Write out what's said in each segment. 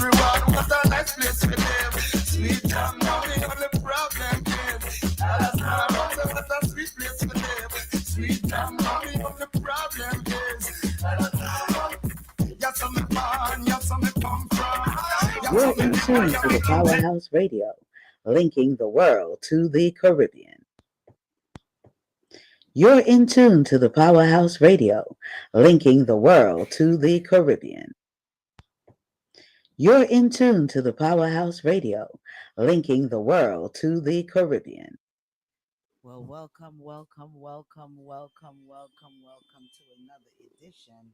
reward. What a nice place to live. Sweet and money on the problem is. That's not a wonder. What a sweet place to live. Sweet and money on the problem is. Yes, I'm born. Yes, I'm come from. You're in tune to the Powerhouse Radio, linking the world to the Caribbean. You're in tune to the Powerhouse Radio, linking the world to the Caribbean. You're in tune to the Powerhouse Radio, linking the world to the Caribbean. Well, welcome to another edition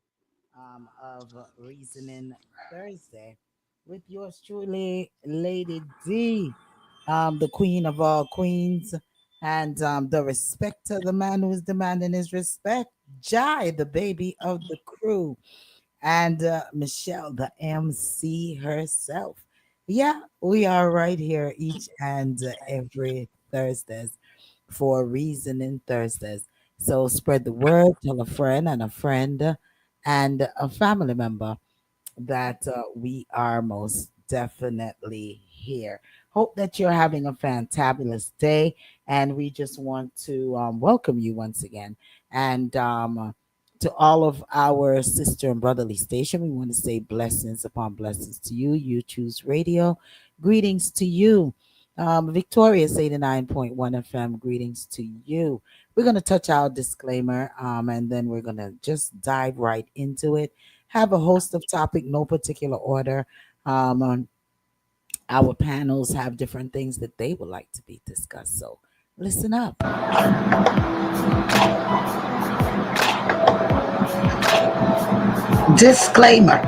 of Reasoning Thursday with yours truly, Lady D, the queen of all queens, and the respecter, the man who is demanding his respect, Jai, the baby of the crew, and Michelle, the MC herself. Yeah, we are right here each and every Thursdays for Reasoning Thursdays. So spread the word, tell a friend, and a family member that we are most definitely here. Hope that you're having a fantabulous day, and we just want to welcome you once again. And to all of our sister and brotherly station, we want to say blessings upon blessings to you. You choose radio. Greetings to you. Victorious 89.1 FM, greetings to you. We're going to touch our disclaimer and then we're going to just dive right into it. Have a host of topic, no particular order. Our panels have different things that they would like to be discussed. So listen up. Disclaimer.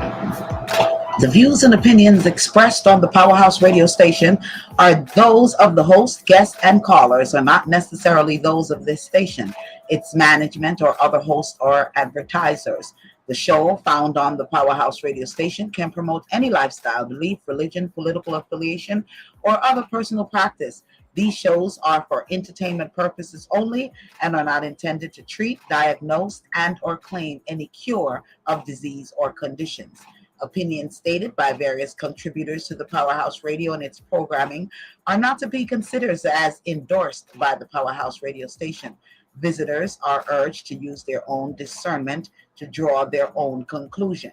The views and opinions expressed on the Powerhouse radio station are those of the host, guests, and callers, are not necessarily those of this station, its management, or other hosts or advertisers. The show, found on the Powerhouse radio station, can promote any lifestyle, belief, religion, political affiliation, or other personal practice. These shows are for entertainment purposes only and are not intended to treat, diagnose, and or claim any cure of disease or conditions. Opinions stated by various contributors to the Powerhouse Radio and its programming are not to be considered as endorsed by the Powerhouse Radio station. Visitors are urged to use their own discernment to draw their own conclusion.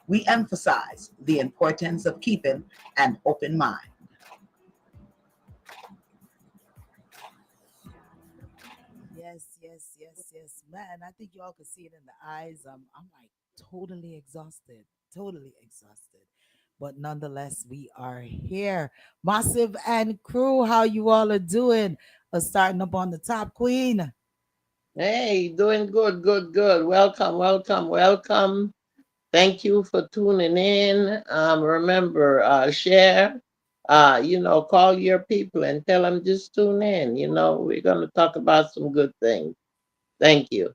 We emphasize the importance of keeping an open mind. Yes. Man, I think y'all can see it in the eyes. I'm like totally exhausted. But nonetheless, we are here. Massive and crew, how you all are doing? Starting up on the top, Queen. Hey, doing good. Welcome. Thank you for tuning in. Remember, share, call your people and tell them just tune in. We're going to talk about some good things. Thank you.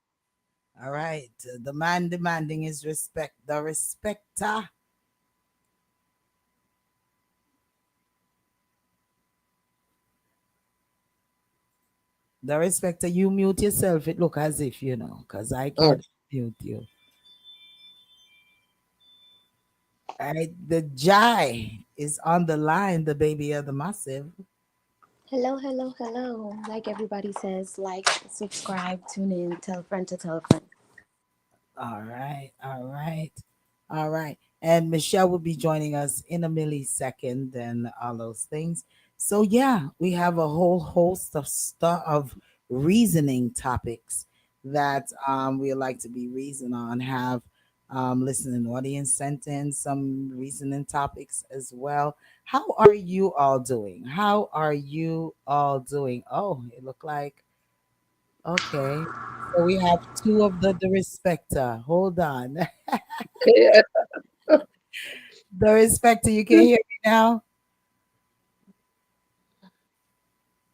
All right. The man demanding his respect, the respecter. The respecter, you mute yourself. It look as if, because I can't mute you. All right. The Jai is on the line, the baby of the massive. Hello. Like everybody says, like, subscribe, tune in, tell a friend to tell a friend. All right. And Michelle will be joining us in a millisecond and all those things. So yeah, we have a whole host of stuff of reasoning topics that we like to be reason on. Have listening audience sent in some reasoning topics as well. How are you all doing? Oh, it looked like okay. So we have two of the respecter. Hold on. The respecter, you can hear me now?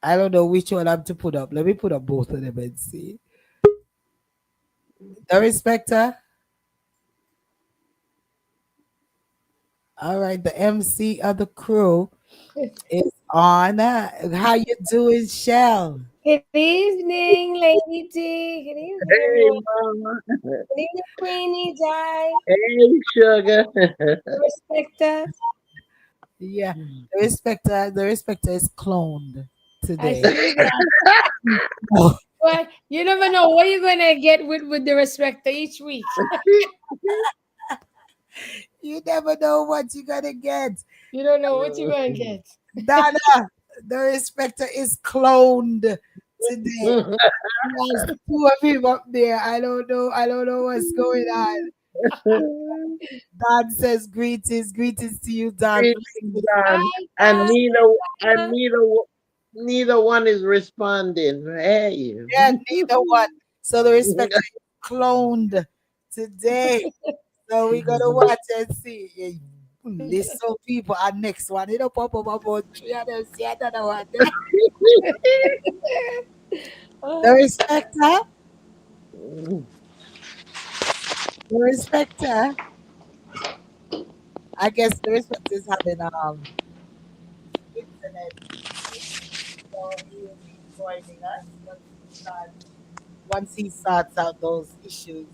I don't know which one I'm to put up. Let me put up both of them and see. The respecter. All right, the MC of the crew is on. How you doing, Shell? Good evening, Lady D. Good evening, Hey, everyone. mama. Good evening, Queenie, Jai. Hey, sugar. Respecter. Yeah, the respecter is cloned I today. see that. Oh, Well, you never know what you're gonna get with the respect each week. you never know what you're gonna get. You don't know what you're gonna get. Donna, the respecter is cloned today. There's two of him up there. I don't know. I don't know what's going on. Don says greetings, greetings to you, Don. Greetings, Don. Hi, And Tanya. neither one is responding. Hey. Yeah, neither one. So the respecter is cloned today. So we're gonna watch and see. Yeah, listen, people, our next one. You know, pop up about three of them. See another one. The Oh, respecter, the respecter. I guess the respecter is having internet issues, so he will be joining us once he sorts out those issues.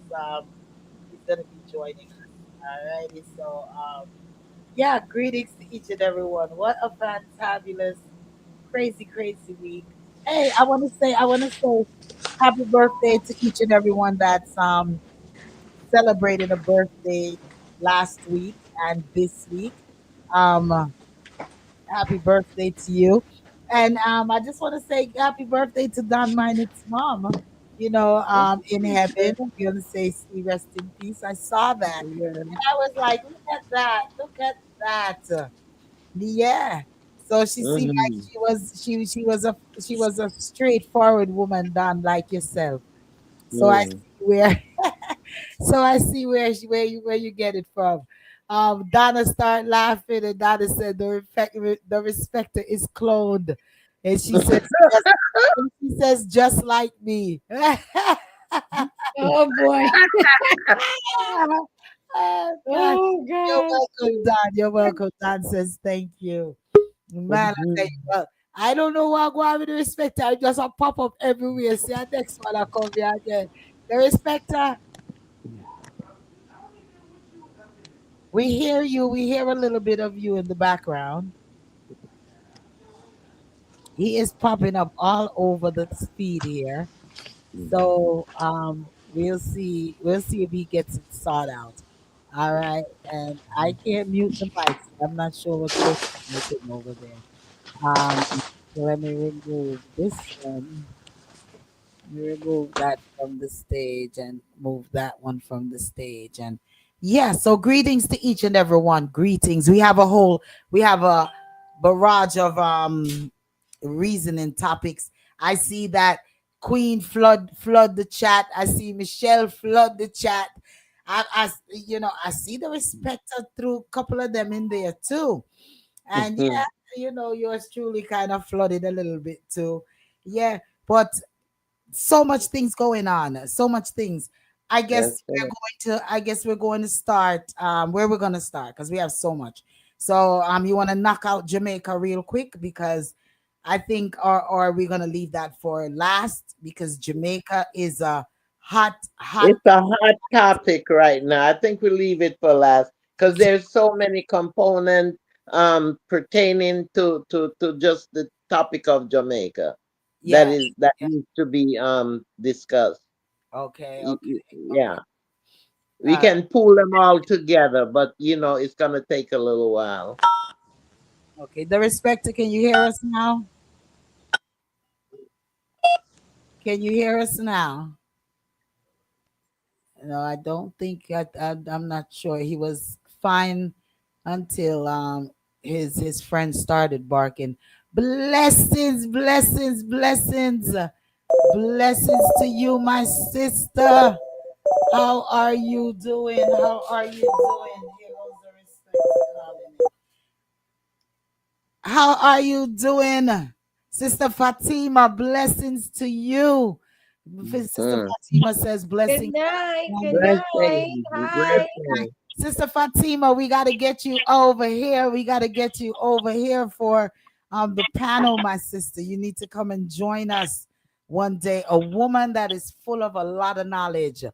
He's gonna be joining us. Alrighty, so yeah, greetings to each and every one. What a fantabulous, crazy, crazy week. Hey, I wanna say happy birthday to each and everyone that's celebrated a birthday last week and this week. Um Happy birthday to you. And I just want to say happy birthday to Don Minut's mom. In heaven, we're gonna say see rest in peace. I saw that. And I was like, look at that, look at that. Yeah. So she seemed like Mhm. she was a straightforward woman, Don, like yourself. So I Mm. see where so I see where you get it from. Donna started laughing, and Donna said the respecter is cloned, and she says just like me. oh boy. Oh, God. Oh You're God. welcome, Don. You're welcome. Don says thank you. Man, I tell you Mhm. what, I don't know what go on with the respecter. I just a pop up everywhere. See, our next one I come here again. The respecter, we hear you. We hear a little bit of you in the background. He is popping up all over the feed here. So we'll see if he gets it sought out. All right. And I can't mute the mics. I'm not sure what's going on with him over there. Um so let me remove this one. Remove that from the stage and move that one from the stage. And yeah, so greetings to each and every one. Greetings. We have a barrage of reasoning topics. I see that Queen flood the chat. I see Michelle flood the chat. I see the respecter through a couple of them in there too. And yeah, Mhm. yours truly kind of flooded a little bit too. Yeah, but so much things going on, so much things. i Yes, guess sir. we're going to start where we're going to start because we have so much. So you want to knock out Jamaica real quick, because I think, or are we going to leave that for last, because Jamaica is a hot. It's a hot topic right now. I think we leave it for last because there's so many components pertaining to just the topic of Jamaica Yeah, that yeah. needs to be discussed. Okay, okay, okay. Yeah, we All right. can pull them all together, but it's gonna take a little while. Okay, the respecter, can you hear us now? Can you hear us now? No, I don't think I'm not sure. He was fine until his friends started barking. Blessings, blessings, blessings, blessings to you, my sister. How are you doing? How are you doing? Here goes the respecter calling me. How are you doing, Sister Fatima? Blessings to you. Sister Mm. Fatima says Good blessings. night. Good night. Blessing, Hi. blessing. Sister Fatima, we got to get you over here. We got to get you over here for the panel, my sister. You need to come and join us one day. A woman that is full of a lot of knowledge,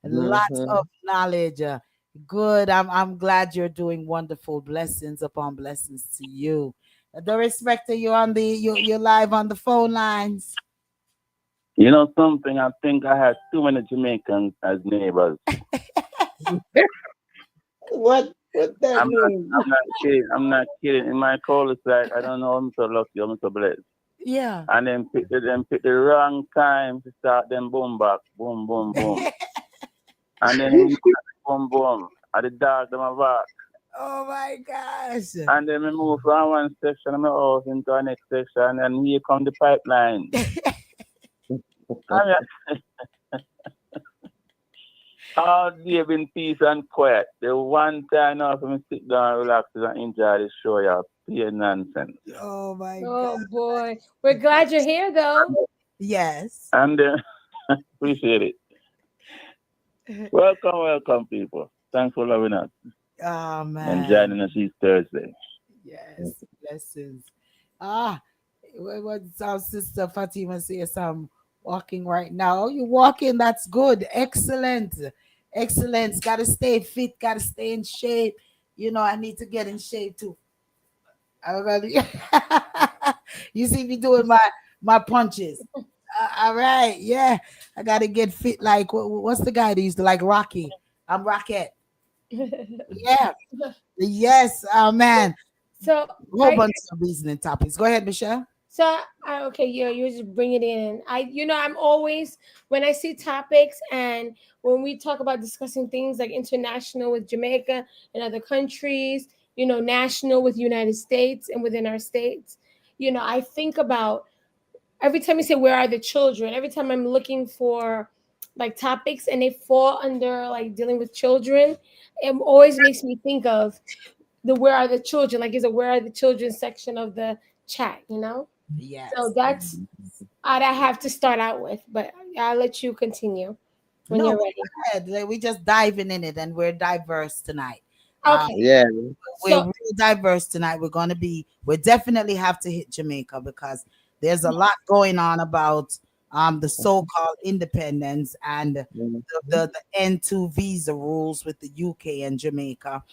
lots Hmm. of knowledge. Good. I'm glad you're doing wonderful. Blessings upon blessings to you. The respecter, you on the you're live on the phone lines. You know something? I think I had too many Jamaicans as neighbors. What that I'm not. mean? I'm not kidding. I'm not kidding. In my cul-de-sac, I don't know. I'm so lucky. I'm so blessed. Yeah. And then pick the wrong time to start them boom back, boom boom boom. And then we boom boom. And the dog them a bark. Oh my gosh. And then we move from one section of my house into the next section, and here come the pipeline. I mean, all day been peace and quiet. The one time now for me sit down, relax, and enjoy the show, yeah, pure nonsense. Oh my god. Oh boy. We're glad you're here though. Yes. And appreciate it. Welcome, welcome, people. Thanks for loving us Oh and man. joining us each Thursday. Yes. Blessings. Ah, what's our sister Fatima say? Some walking right now. Oh, you walking? That's good. Excellent. Excellent. Got to stay fit. Got to stay in shape. You know, I need to get in shape too. I gotta, you see me doing my punches. All right, yeah. I gotta get fit. Like what's the guy that used to like Rocky? I'm Rocket. Yeah, yes. Oh man, So whole I bunch of reasoning topics. Go ahead, Michelle. okay, you just bring it in. I'm always when I see topics and when we talk about discussing things like international with Jamaica and other countries, national with United States and within our states, I think about every time you say where are the children, every time I'm looking for like topics and they fall under like dealing with children, it always makes me think of the where are the children, like is a where are the children section of the chat. So Yes. that's what I have to start out with, but I'll let you continue when No, you're go ready. ahead. Like, we just diving in it, and we're diverse tonight. Um, Okay. Yeah. we're So real diverse tonight. We definitely have to hit Jamaica because there's a lot going on about the so-called independence and Mhm. the N2 visa rules with the UK and Jamaica,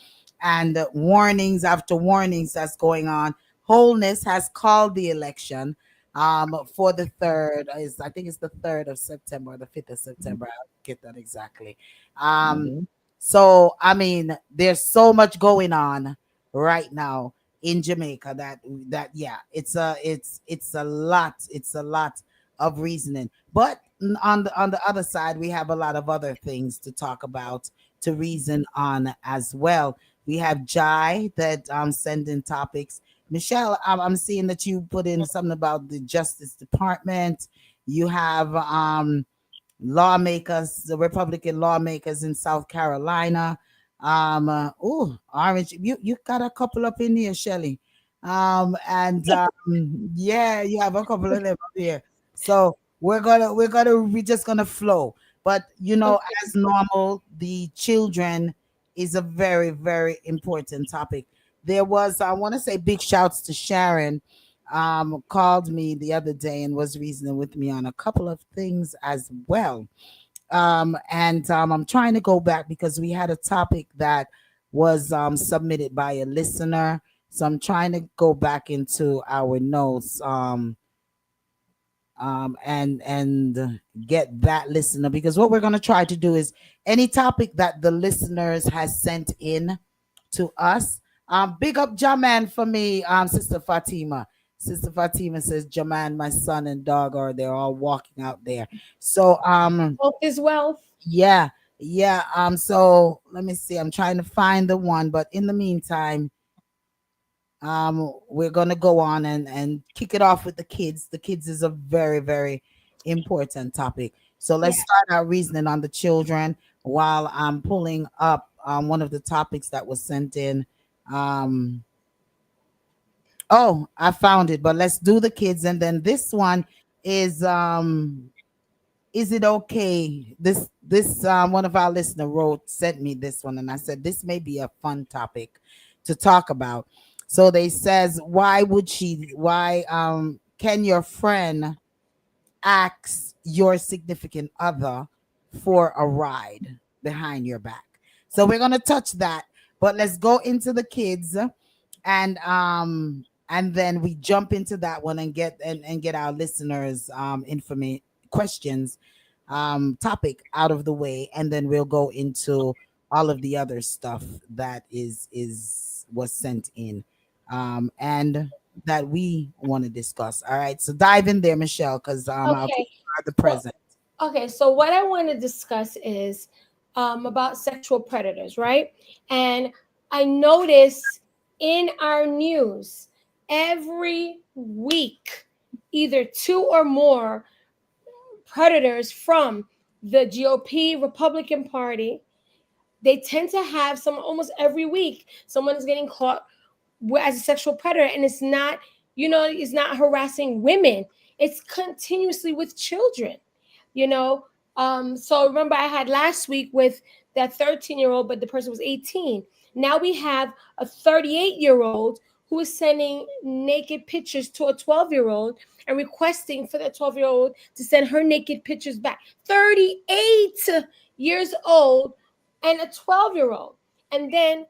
and warnings after warnings that's going on. Wholeness has called the election for the third is I think it's the 3rd of September or the 5th of September. I'll get that exactly. Um, Mhm. so I mean, there's so much going on right now in Jamaica that yeah, it's a lot. It's a lot of reasoning. But on the other side, we have a lot of other things to talk about, to reason on as well. We have Jai that sending topics. Michelle, I'm seeing that you put in something about the Justice Department. You have lawmakers, the Republican lawmakers in South Carolina. Oh, Orange, you got a couple up in here, Shelley. And yeah, you have a couple of them up here. So we're just gonna flow. But okay. as normal, the children is a very, very important topic. There was, I want to say, big shouts to Sharon. Called me the other day and was reasoning with me on a couple of things as well. And I'm trying to go back because we had a topic that was submitted by a listener. So I'm trying to go back into our notes and get that listener, because what we're going to try to do is any topic that the listeners has sent in to us. Big up Jaman for me, Sister Fatima. Sister Fatima says Jaman, my son and dog are they're all walking out there. So Health is wealth. yeah, yeah. So let me see. I'm trying to find the one, but in the meantime, we're gonna go on and kick it off with the kids. The kids is a very, very important topic. So let's Yeah. start our reasoning on the children while I'm pulling up one of the topics that was sent in. Um, oh, I found it, but let's do the kids, and then this one is it okay, this one of our listener wrote sent me this one, and I said this may be a fun topic to talk about. So they says, why can your friend ask your significant other for a ride behind your back? So we're gonna touch that, but let's go into the kids, and then we jump into that one and get our listeners information questions topic out of the way, and then we'll go into all of the other stuff that is was sent in and that we want to discuss. All right, so dive in there, Michelle, because our Okay. kids are the Well, present. okay. So what I want to discuss is about sexual predators, right? And I notice in our news every week, either two or more predators from the GOP Republican Party. They tend to have some almost every week. Someone is getting caught as a sexual predator, and it's not, it's not harassing women. It's continuously with children. You know, so remember I had last week with that 13-year-old, but the person was 18. Now we have a 38-year-old who is sending naked pictures to a 12-year-old and requesting for that 12-year-old to send her naked pictures back. 38 years old and a 12-year-old. And then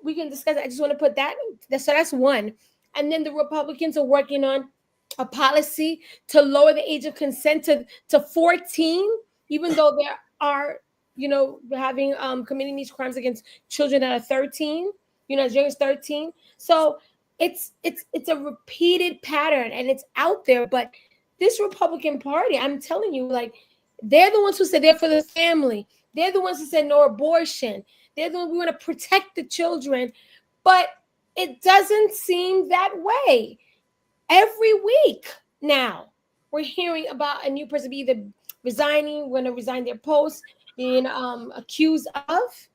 we can discuss it. I just want to put that. So that's one. And then the Republicans are working on a policy to lower the age of consent to 14, even though there are, having committing these crimes against children that are 13, as young as 13. So it's a repeated pattern and it's out there. But this Republican Party, I'm telling you, like, they're the ones who said they're for the family. They're the ones who said no abortion. They're the ones we want to protect the children. But it doesn't seem that way. Every week now, we're hearing about a new person be either resigning, going to resign their post, being accused of.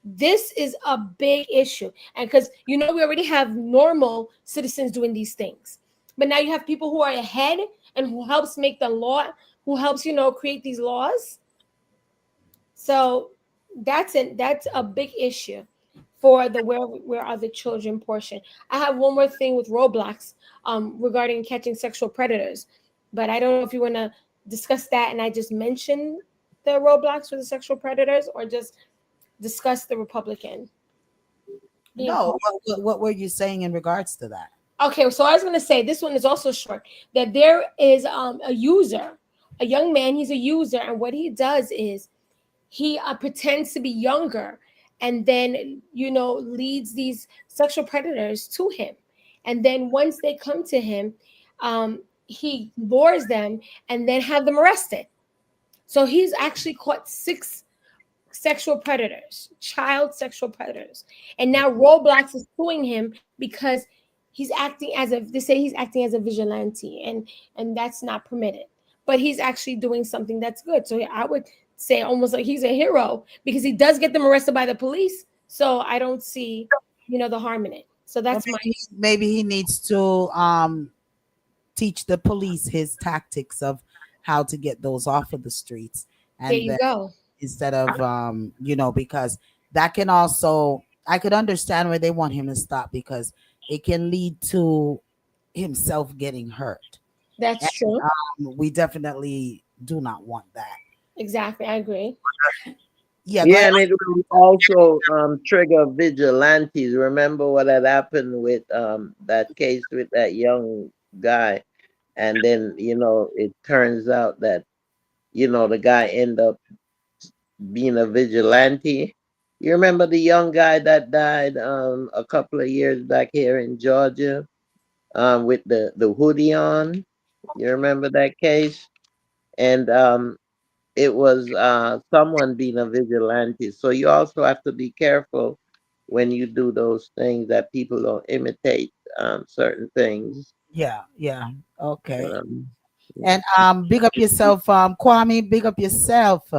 This is a big issue. And because, we already have normal citizens doing these things. But now you have people who are ahead and who helps make the law, who helps, create these laws. So that's a big issue for the where are the children portion. I have one more thing with Roblox regarding catching sexual predators, but I don't know if you want to discuss that and I just mention the Roblox for the sexual predators or just discuss the Republican being No, called. what were you saying in regards to that? Okay, so I was going to say this one is also short, that there is a user, a young man, he's a user, and what he does is he pretends to be younger and then leads these sexual predators to him, and then once they come to him, he lures them and then have them arrested. So he's actually caught 6 sexual predators, child sexual predators, and now Roblox is suing him because they say he's acting as a vigilante, and that's not permitted, but he's actually doing something that's good. So I would say almost like he's a hero because he does get them arrested by the police. So I don't see, the harm in it. So Well, that's my. maybe he needs to teach the police his tactics of how to get those off of the streets, There and you then go. instead of because that can also, I could understand where they want him to stop, because it can lead to himself getting hurt, and That's true. we definitely do not want that. Exactly. I agree. Yeah, go Yeah, ahead. and it will also trigger vigilantes. Remember what had happened with that case with that young guy, and then it turns out that the guy ended up being a vigilante. You remember the young guy that died a couple of years back here in Georgia with the hoodie on? You remember that case? And it was someone being a vigilante. So you also have to be careful when you do those things that people don't imitate certain things. Yeah, yeah, okay. Um, And big up yourself, Kwame, big up yourself.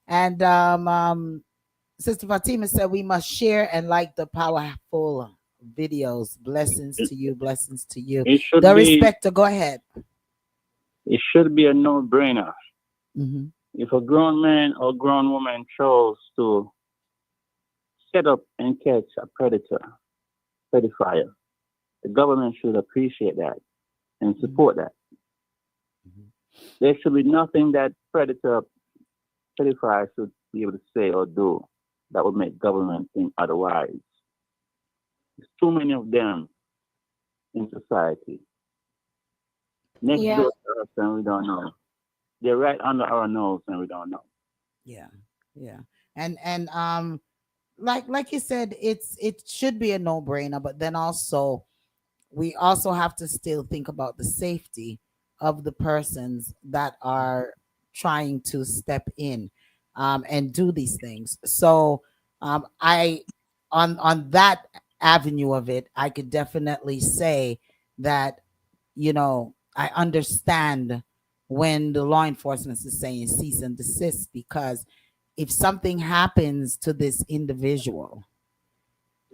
And Sister Fatima said we must share and like the powerful videos. Blessings to you, blessings to you. It The should be respecter, go ahead. it should be a no-brainer. Hmm. If a grown man or grown woman chose to set up and catch a pedophile, the government should appreciate that and support that. There should be nothing that pedophile should be able to say or do. that would make government think otherwise. There's too many of them in society. Next Yeah. door to us and we don't know. They're right under our nose and we don't know. Yeah, yeah, and like you said, it should be a no brainer, but then also we also have to still think about the safety of the persons that are trying to step in and do these things. So I on that avenue of it, I could definitely say that I understand when the law enforcement is saying cease and desist, because if something happens to this individual,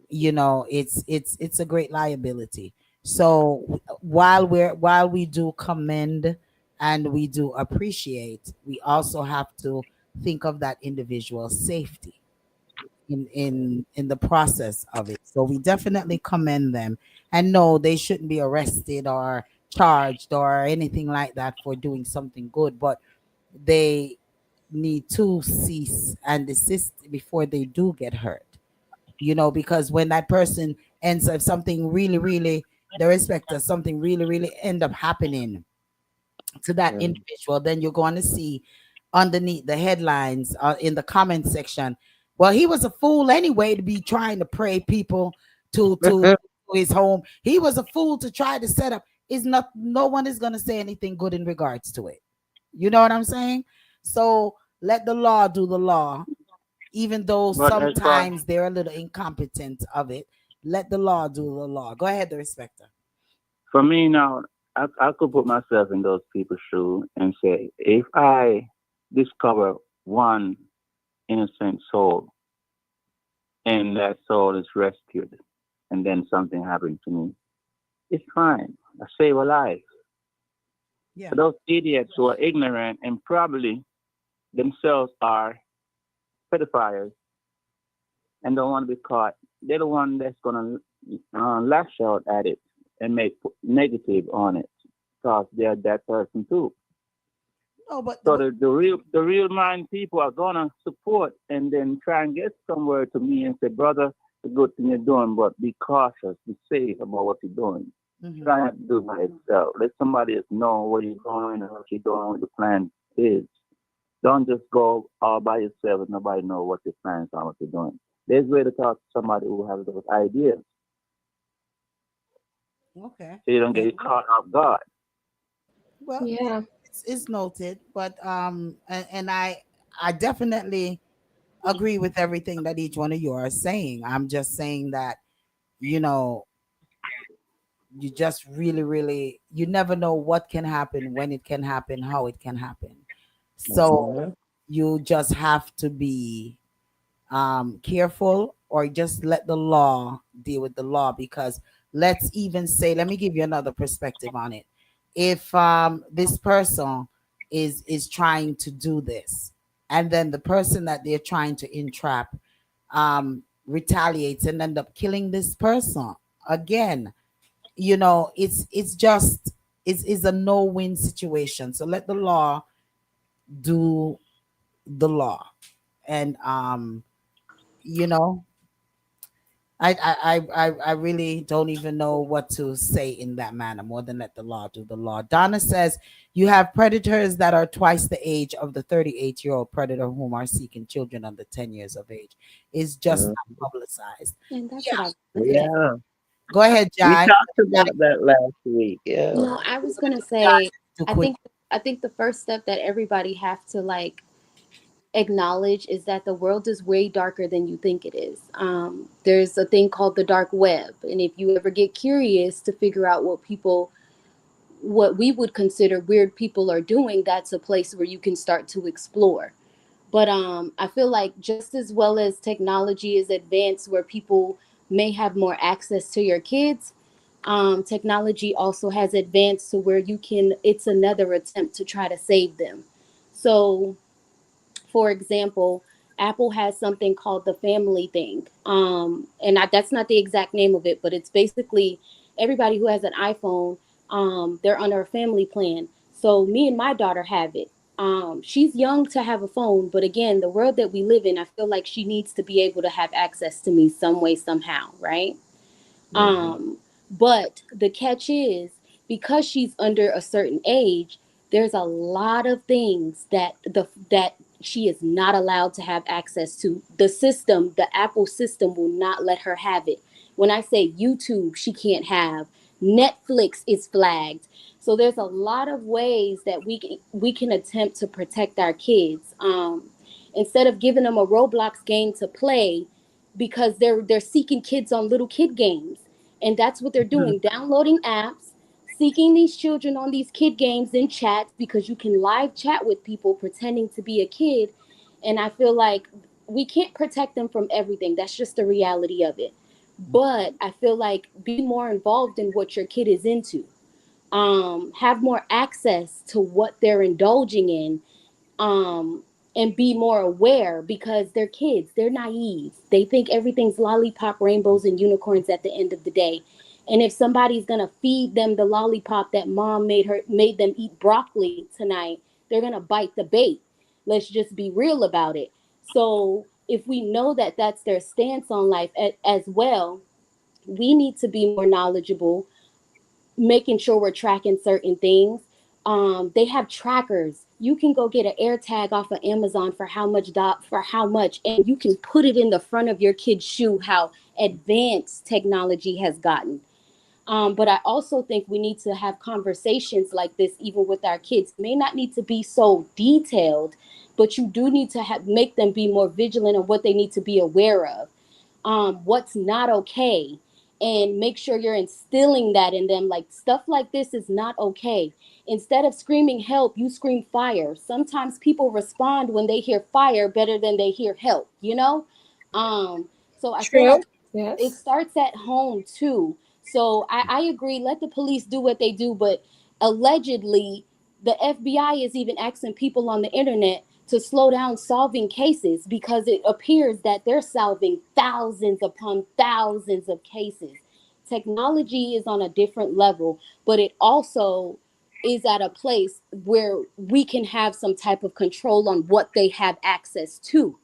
it's a great liability. So while we do commend and we do appreciate, we also have to think of that individual's safety in the process of it. So we definitely commend them, and no, they shouldn't be arrested or charged or anything like that for doing something good, but they need to cease and desist before they do get hurt. Because when that person ends up something really, really, the respect of something really, really end up happening to that Mm. individual, then you're going to see underneath the headlines in the comment section, well, he was a fool anyway to be trying to pray people to his home. He was a fool to try to set up. Is not No one is going to say anything good in regards to it. You know what I'm saying? So let the law do the law, even though But as far sometimes they're a little incompetent of it. Let the law do the law. Go ahead, the respecter. for me now, I could put myself in those people's shoes and say, if I discover one innocent soul and that soul is rescued and then something happened to me, it's fine. I save a life. Yeah. For those idiots who are ignorant and probably themselves are pedophiles and don't want to be caught, they're the one that's going to lash out at it and make negative on it because they're that person too. No, So the real mind people are gonna support and then try and get somewhere to me and say, brother, the good thing you're doing, but be cautious, be safe about what you're doing. mhm. Try not to do it by yourself. Let somebody else know where you're going and what you're doing, what the plan is. Don't just go all by yourself and nobody know what your plans are, what you're doing. There's a way to talk to somebody who has those ideas Okay. so you don't Okay. get caught off guard. Well, Yeah. it's noted, but and I definitely agree with everything that each one of you are saying. I'm just saying that you know you just really, really, you never know what can happen, when it can happen, how it can happen. So Mhm. you just have to be careful, or just let the law deal with the law. Because let's even say, let me give you another perspective on it. If this person is trying to do this, and then the person that they're trying to entrap retaliates and end up killing this person again, it's just it's a no-win situation. So let the law do the law. And you know I really don't even know what to say in that manner, more than let the law do the law. Donna says you have predators that are twice the age of the 38-year-old predator whom are seeking children under 10 years of age. Is just Mhm. not publicized. And that's what I Yeah, was gonna say. Yeah, go ahead, we Jai. talked about that last week. Yeah. No, I was gonna say Too I quick. think I think the first step that everybody have to like acknowledge is that the world is way darker than you think it is. There's a thing called the dark web, and if you ever get curious to figure out what we would consider weird people are doing, that's a place where you can start to explore. But I feel like just as well as technology is advanced, where people may have more access to your kids, technology also has advanced to where you can. It's another attempt to try to save them. So for example, Apple has something called the family thing. That's not the exact name of it, but it's basically everybody who has an iPhone, they're under a family plan. So me and my daughter have it. She's young to have a phone, but again, the world that we live in, I feel like she needs to be able to have access to me some way, somehow, right? Mm-hmm. But the catch is, because she's under a certain age, there's a lot of things that she is not allowed to have access to. The system, the Apple system, will not let her have it. When I say YouTube, she can't have. Netflix is flagged. So there's a lot of ways that we can attempt to protect our kids. Instead of giving them a Roblox game to play, because they're seeking kids on little kid games, and that's what they're doing, downloading apps, seeking these children on these kid games in chats, because you can live chat with people pretending to be a kid. And I feel like we can't protect them from everything. That's just the reality of it. But I feel like be more involved in what your kid is into. Have more access to what they're indulging in, um and be more aware, because they're kids, they're naive, they think everything's lollipop, rainbows, and unicorns at the end of the day. And if somebody's gonna feed them the lollipop that mom made them eat broccoli tonight, they're gonna bite the bait. Let's just be real about it. So if we know that that's their stance on life, as well, we need to be more knowledgeable, making sure we're tracking certain things. They have trackers. You can go get an air tag off of Amazon for how much and you can put it in the front of your kid's shoe. How advanced technology has gotten. But I also think we need to have conversations like this even with our kids. It may not need to be so detailed, but you do need to make them be more vigilant on what they need to be aware of, what's not okay, and make sure you're instilling that in them. Like, stuff like this is not okay. Instead of screaming help, you scream fire. Sometimes people respond when they hear fire better than they hear help, you know? So I feel True. like it Yes. starts at home too. So I agree, let the police do what they do, but allegedly the FBI is even asking people on the internet to slow down solving cases, because it appears that they're solving thousands upon thousands of cases. Technology is on a different level, but it also is at a place where we can have some type of control on what they have access to.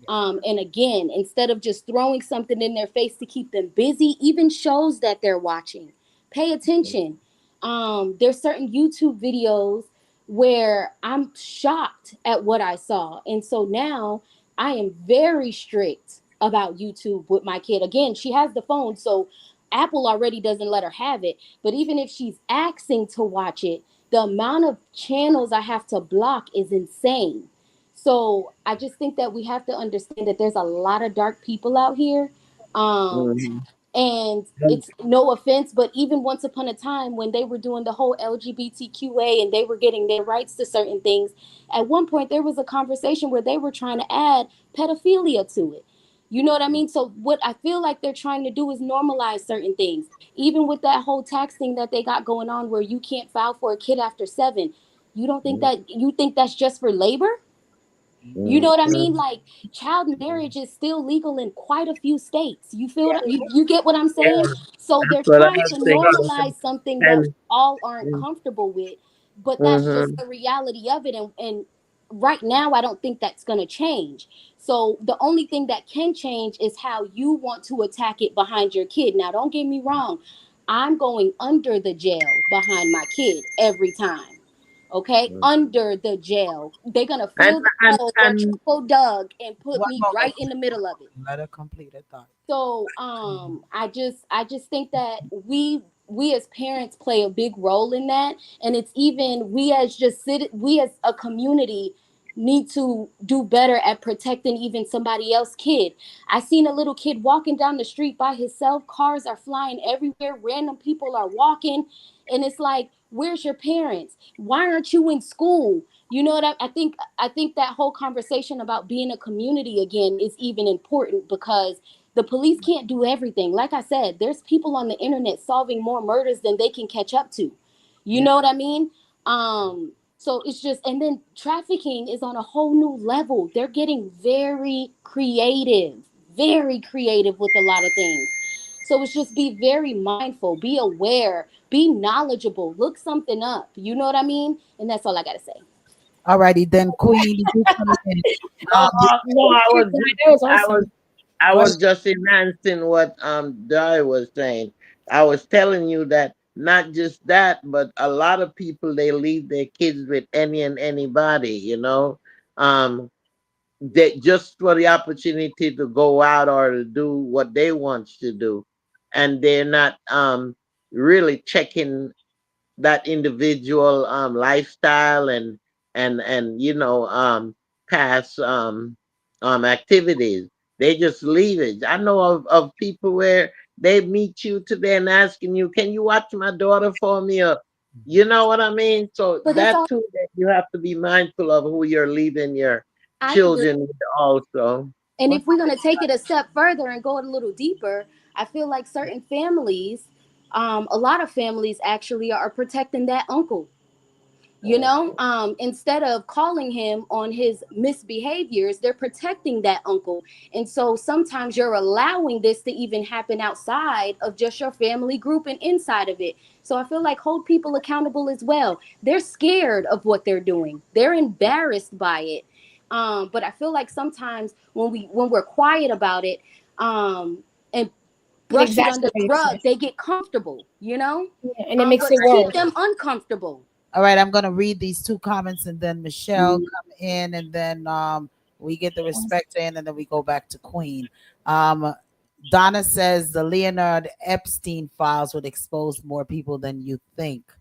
And again, instead of just throwing something in their face to keep them busy, even shows that they're watching, pay attention. There's certain YouTube videos where I'm shocked at what I saw. And so now I am very strict about YouTube with my kid. Again, she has the phone, so Apple already doesn't let her have it. But even if she's asking to watch it, the amount of channels I have to block is insane. So I just think that we have to understand that there's a lot of dark people out here. Um, Mm-hmm. and it's no offense, but even once upon a time when they were doing the whole LGBTQA and they were getting their rights to certain things, at one point there was a conversation where they were trying to add pedophilia to it. You know what I mean? So what I feel like they're trying to do is normalize certain things. Even with that whole tax thing that they got going on where you can't file for a kid after 7. You think that's just for labor? You know what I mean? Mm-hmm. Like, child marriage is still legal in quite a few states. You feel you get what I'm saying? So they're That's what I trying was to thinking. normalize something that we And all aren't comfortable with, but that's just mm-hmm. the reality of it. And right now, I don't think that's going to change. So the only thing that can change is how you want to attack it behind your kid. Now, don't get me wrong. I'm going under the jail behind my kid every time. Okay, under the jail, they're gonna and fill the and hole that and Choco dug and put One me moment. right in the middle of it. Let her complete her thought. So I just think that we as parents play a big role in that, and it's even we as a community need to do better at protecting even somebody else's kid. I seen a little kid walking down the street by himself. Cars are flying everywhere. Random people are walking, and it's like, where's your parents? Why aren't you in school? You know what I think that whole conversation about being a community again is even important, because the police can't do everything. Like I said, there's people on the internet solving more murders than they can catch up to. You Yeah. know what I mean? So it's just, and then trafficking is on a whole new level. They're getting very creative with a lot of things. So it's just, be very mindful, be aware, be knowledgeable, look something up. You know what I mean? And that's all I got to say. Alrighty then, Queen, you coming in. No, Did no, That was I was awesome. I go ahead. was just enhancing what Di was saying. I was telling you that not just that, but a lot of people they leave their kids with any and anybody, um, they just for the opportunity to go out or to do what they want to do, and they're not really checking that individual lifestyle and past activities. They just leave it. I know of people where they meet you today and asking you, "Can you watch my daughter for me?" Or you know what I mean. So But it's that all too, that you have to be mindful of who you're leaving your I agree. children with also. And What if we're going to take it a step further and go a little deeper, I feel like certain families, a lot of families actually are protecting that uncle. Instead of calling him on his misbehaviors, they're protecting that uncle. And so sometimes you're allowing this to even happen outside of just your family group and inside of it. So I feel like hold people accountable as well. They're scared of what they're doing, they're embarrassed by it. But I feel like sometimes when we're quiet about it, and It brush it under the exacerbates rug, it. they get comfortable, Yeah, and it makes but it keep worse. them uncomfortable. All right, I'm gonna read these two comments and then Michelle Mm, come in and then we get the respect in and then we go back to Queen. Um Donna says the Leonard Epstein files would expose more people than you think.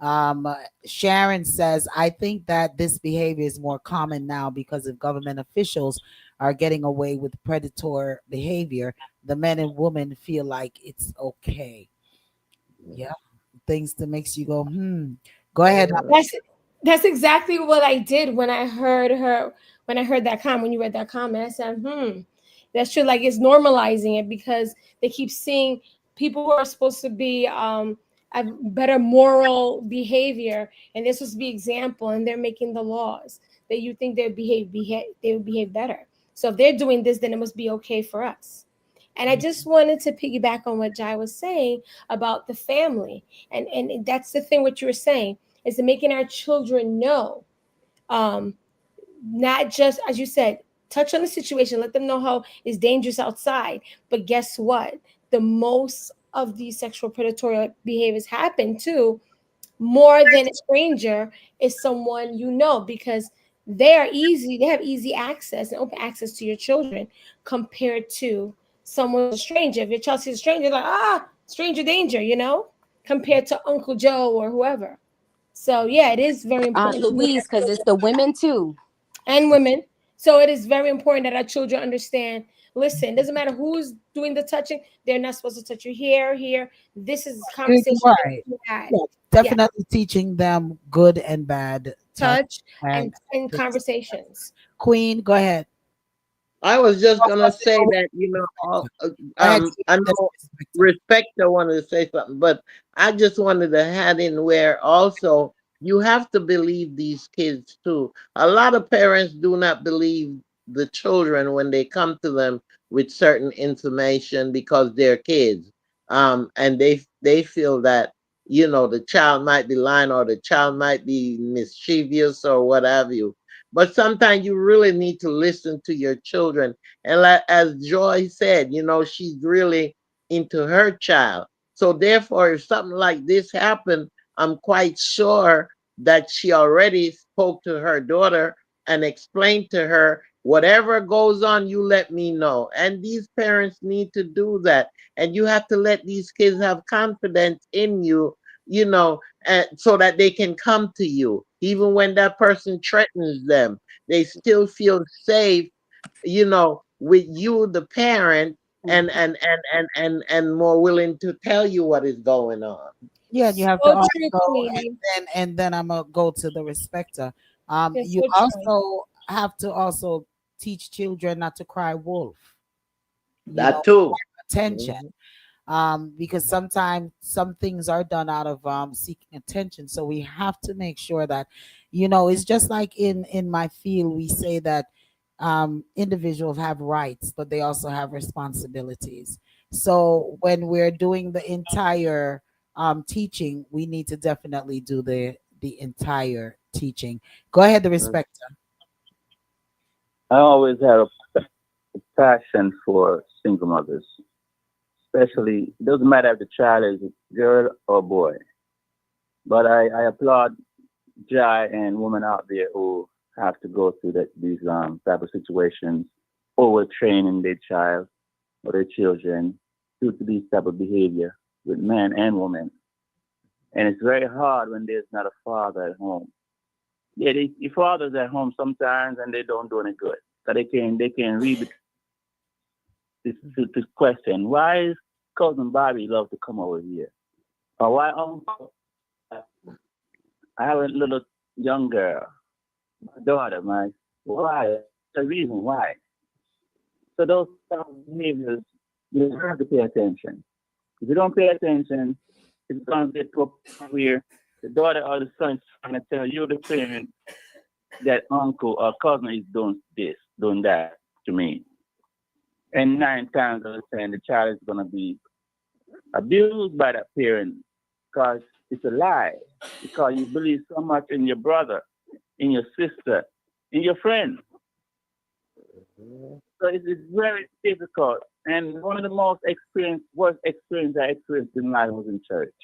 Um Sharon says I think that this behavior is more common now because if government officials are getting away with predator behavior, the men and women feel like it's okay. Yeah, things that makes you go, Go ahead, yeah. That's that's exactly what I did when I heard her when I heard that comment. When you read that comment, I said, that's true. Like it's normalizing it because they keep seeing people who are supposed to be have better moral behavior, and they're supposed to be example, and they're making the laws that you think they would behave better. So if they're doing this, then it must be okay for us. And I just wanted to piggyback on what Jai was saying about the family, and that's the thing. What you were saying is making our children know, um, not just as you said, touch on the situation, let them know how it's dangerous outside. But guess what? The most of these sexual predatory behaviors happen too more than a stranger is someone you know because they have easy access and open access to your children compared to someone who's a stranger. If your child sees a stranger, like stranger danger, compared to Uncle Joe or whoever. So yeah, it is very Aunt important to make Louise, our because it's children the women too. and women. So it is very important that our children understand. Listen, it doesn't matter who's doing the touching; they're not supposed to touch your hair. Here, this is you're conversation that right. we had. Yeah, Yeah, definitely teaching them good and bad touch touch and and this. conversations. Queen, go ahead. I was just Oh, gonna what's it- say oh, that Go ahead. I This know perspective. respect. I wanted to say something, but I just wanted to add in where also you have to believe these kids too. A lot of parents do not believe the children when they come to them with certain information because they're kids, and they feel that the child might be lying or the child might be mischievous or what have you. But sometimes you really need to listen to your children. And like, as Joy said, she's really into her child. So therefore, if something like this happened, I'm quite sure that she already spoke to her daughter and explained to her, whatever goes on, you let me know. And these parents need to do that. And you have to let these kids have confidence in you, so that they can come to you. Even when that person threatens them, they still feel safe, with you, the parent, and more willing to tell you what is going on. Yeah, you have to So true, also, Queenie. and then I'm gonna go to the respecter. It's You so true. also have to also teach children not to cry wolf. You That know, too. attention. Mhm. Because sometimes some things are done out of seeking attention. So we have to make sure that, it's just like in my field, we say that individuals have rights, but they also have responsibilities. So when we're doing the entire teaching, we need to definitely do the entire teaching. Go ahead, the Mm. respecter. I always had a passion for single mothers, especially it doesn't matter if the child is a girl or boy. But I applaud Jai and women out there who have to go through these type of situations, overtraining their child or their children due to these type of behavior with men and women. And it's very hard when there's not a father at home. Yeah, the fathers at home sometimes and they don't do any good. So they can read this question, why is cousin Bobby love to come over here? Or why uncle I have a little young girl, my daughter, my why? The reason why. So those type of behaviors, you have to pay attention. If you don't pay attention, it's going to get to a point where the daughter or the son is trying to tell you, the parent, that uncle or cousin is doing this, doing that to me. And 9 times out of 10, the child is going to be abused by that parent because it's a lie. Because you believe so much in your brother, in your sister, in your friend. Mhm. So it's very difficult. And one of the worst experience I experienced in life was in church.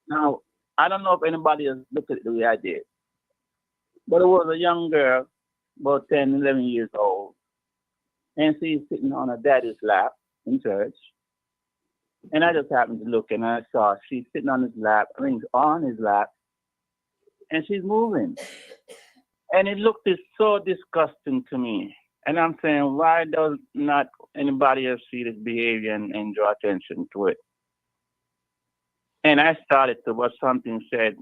Now, I don't know if anybody has looked at it the way I did, but it was a young girl, about 10, 11 years old, and she's sitting on her daddy's lap in church. And I just happened to look and I saw she's sitting on his lap, I mean, on his lap, and she's moving. And it looked so disgusting to me. And I'm saying, why does not anybody else see this behavior and draw attention to it? And I started to, what something said,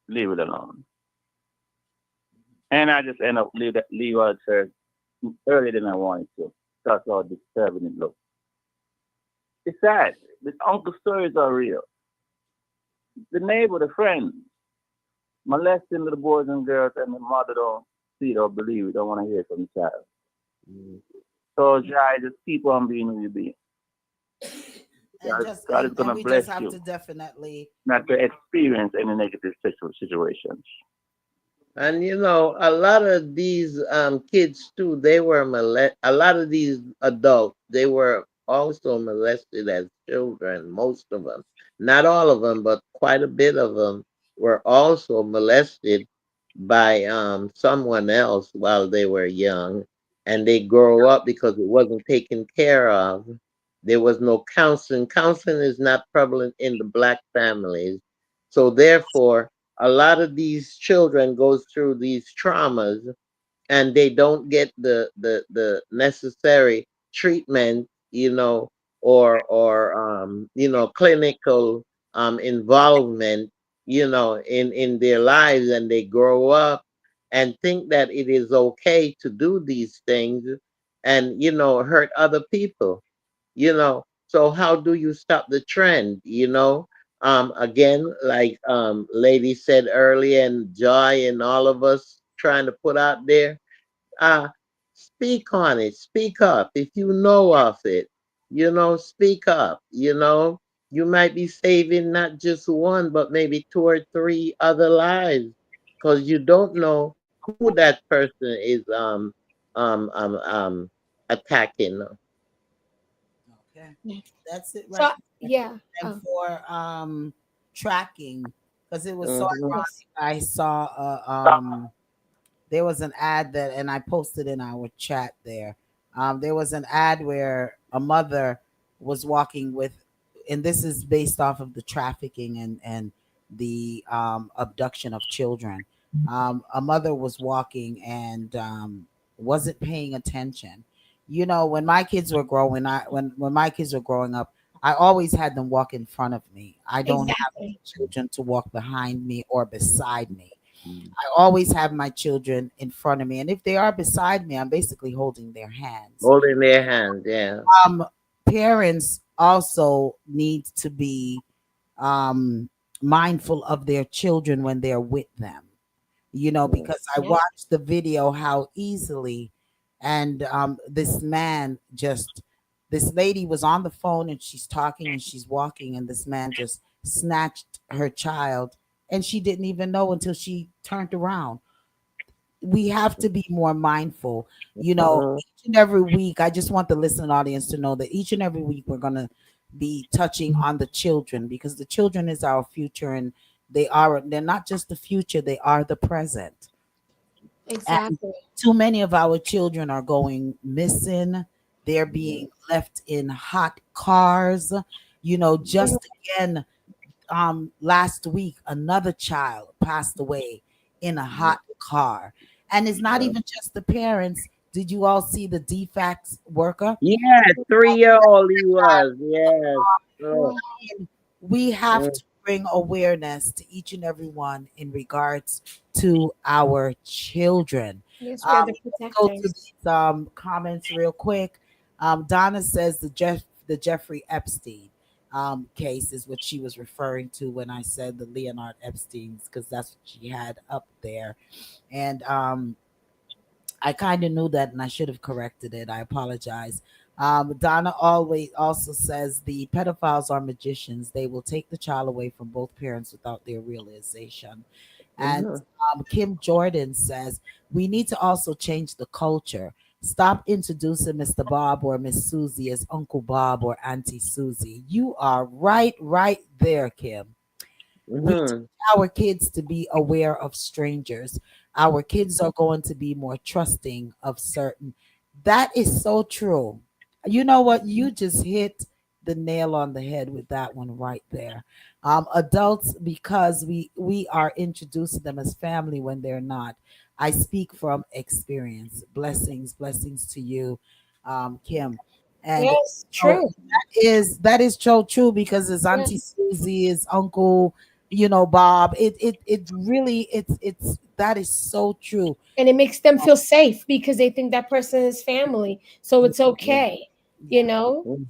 leave it alone. And I just end up leave out church earlier than I wanted to. That's how disturbing it looked. It's sad. The uncle stories are real. The neighbor, the friend, molesting little boys and girls, and the mother don't see it or believe it, don't want to hear it from the child. Mm. So, Jai, just keep on being who you be. And just God is going and to we bless just have you to definitely not to experience any negative situations. And a lot of these kids too, they were a lot of these adults, they were also molested as children, most of them. Not all of them, but quite a bit of them were also molested by someone else while they were young, and they grow up because it wasn't taken care of. There was no counseling. Counseling is not prevalent in the black families. So therefore, a lot of these children goes through these traumas and they don't get the necessary treatment, or clinical involvement, in their lives, and they grow up and think that it is okay to do these things and hurt other people. So how do you stop the trend? Again, like lady said earlier, and Joy and all of us trying to put out there, uh speak on it, speak up if you know of it. Speak up. You might be saving not just one but maybe two or three other lives, because you don't know who that person is um um um attacking. okay. That's it So right there. yeah. And Oh, for tracking, because it was so Mhm. yes. ironic. I saw there was an ad that, and I posted in our chat there. There was an ad where a mother was walking with, and this is based off of the trafficking and the abduction of children. A mother was walking and wasn't paying attention. When my kids were growing, when my kids were growing up, I always had them walk in front of me. I don't have Exactly. children to walk behind me or beside me. Mm. I always have my children in front of me, and if they are beside me, I'm basically holding their hands. Holding their hands, yeah. Um, Parents also need to be um, mindful of their children when they're with them. Mm. Because I Yep. watched the video how easily, and this lady was on the phone and she's talking and she's walking, and this man just snatched her child and she didn't even know until she turned around. We have to be more mindful. Mhm. Each and every week, I just want the listening audience to know that each and every week we're going to be touching on the children, because the children is our future, and they're not just the future, they are the present. And Exactly. too many of our children are going missing. They're being left in hot cars. Mhm. Just again, last week another child passed away in a hot car, and it's not even just the parents. Did you all see the defects worker? Yeah, 3 year old he was. Yes. Oh, Wow. We have mm, to bring awareness to each and every one in regards to our children. Yes, we are the Let's go to protectors. these comments real quick. Donna says the Jeffrey Epstein case is what she was referring to when I said the Leonard Epstein's, because that's what she had up there. And I kind of knew that, and I should have corrected it. I apologize. Donna always also says the pedophiles are magicians. They will take the child away from both parents without their realization. And mhm, Kim Jordan says we need to also change the culture. Stop introducing Mr. Bob or Miss Susie as Uncle Bob or Auntie Susie. You are right there, Kim. We teach mhm, our kids to be aware of strangers. Our kids are going to be more trusting of certain. That is so true. You know what? You just hit the nail on the head with that one right there. Adults, because we are introducing them as family when they're not. I speak from experience. Blessings to you, Kim. And Yes, so true. that is so true, because his Auntie Yes. Susie, his uncle, Bob. It really, it's that is so true. And it makes them feel safe because they think that person is family. So it's okay, you Yeah. know, mhm,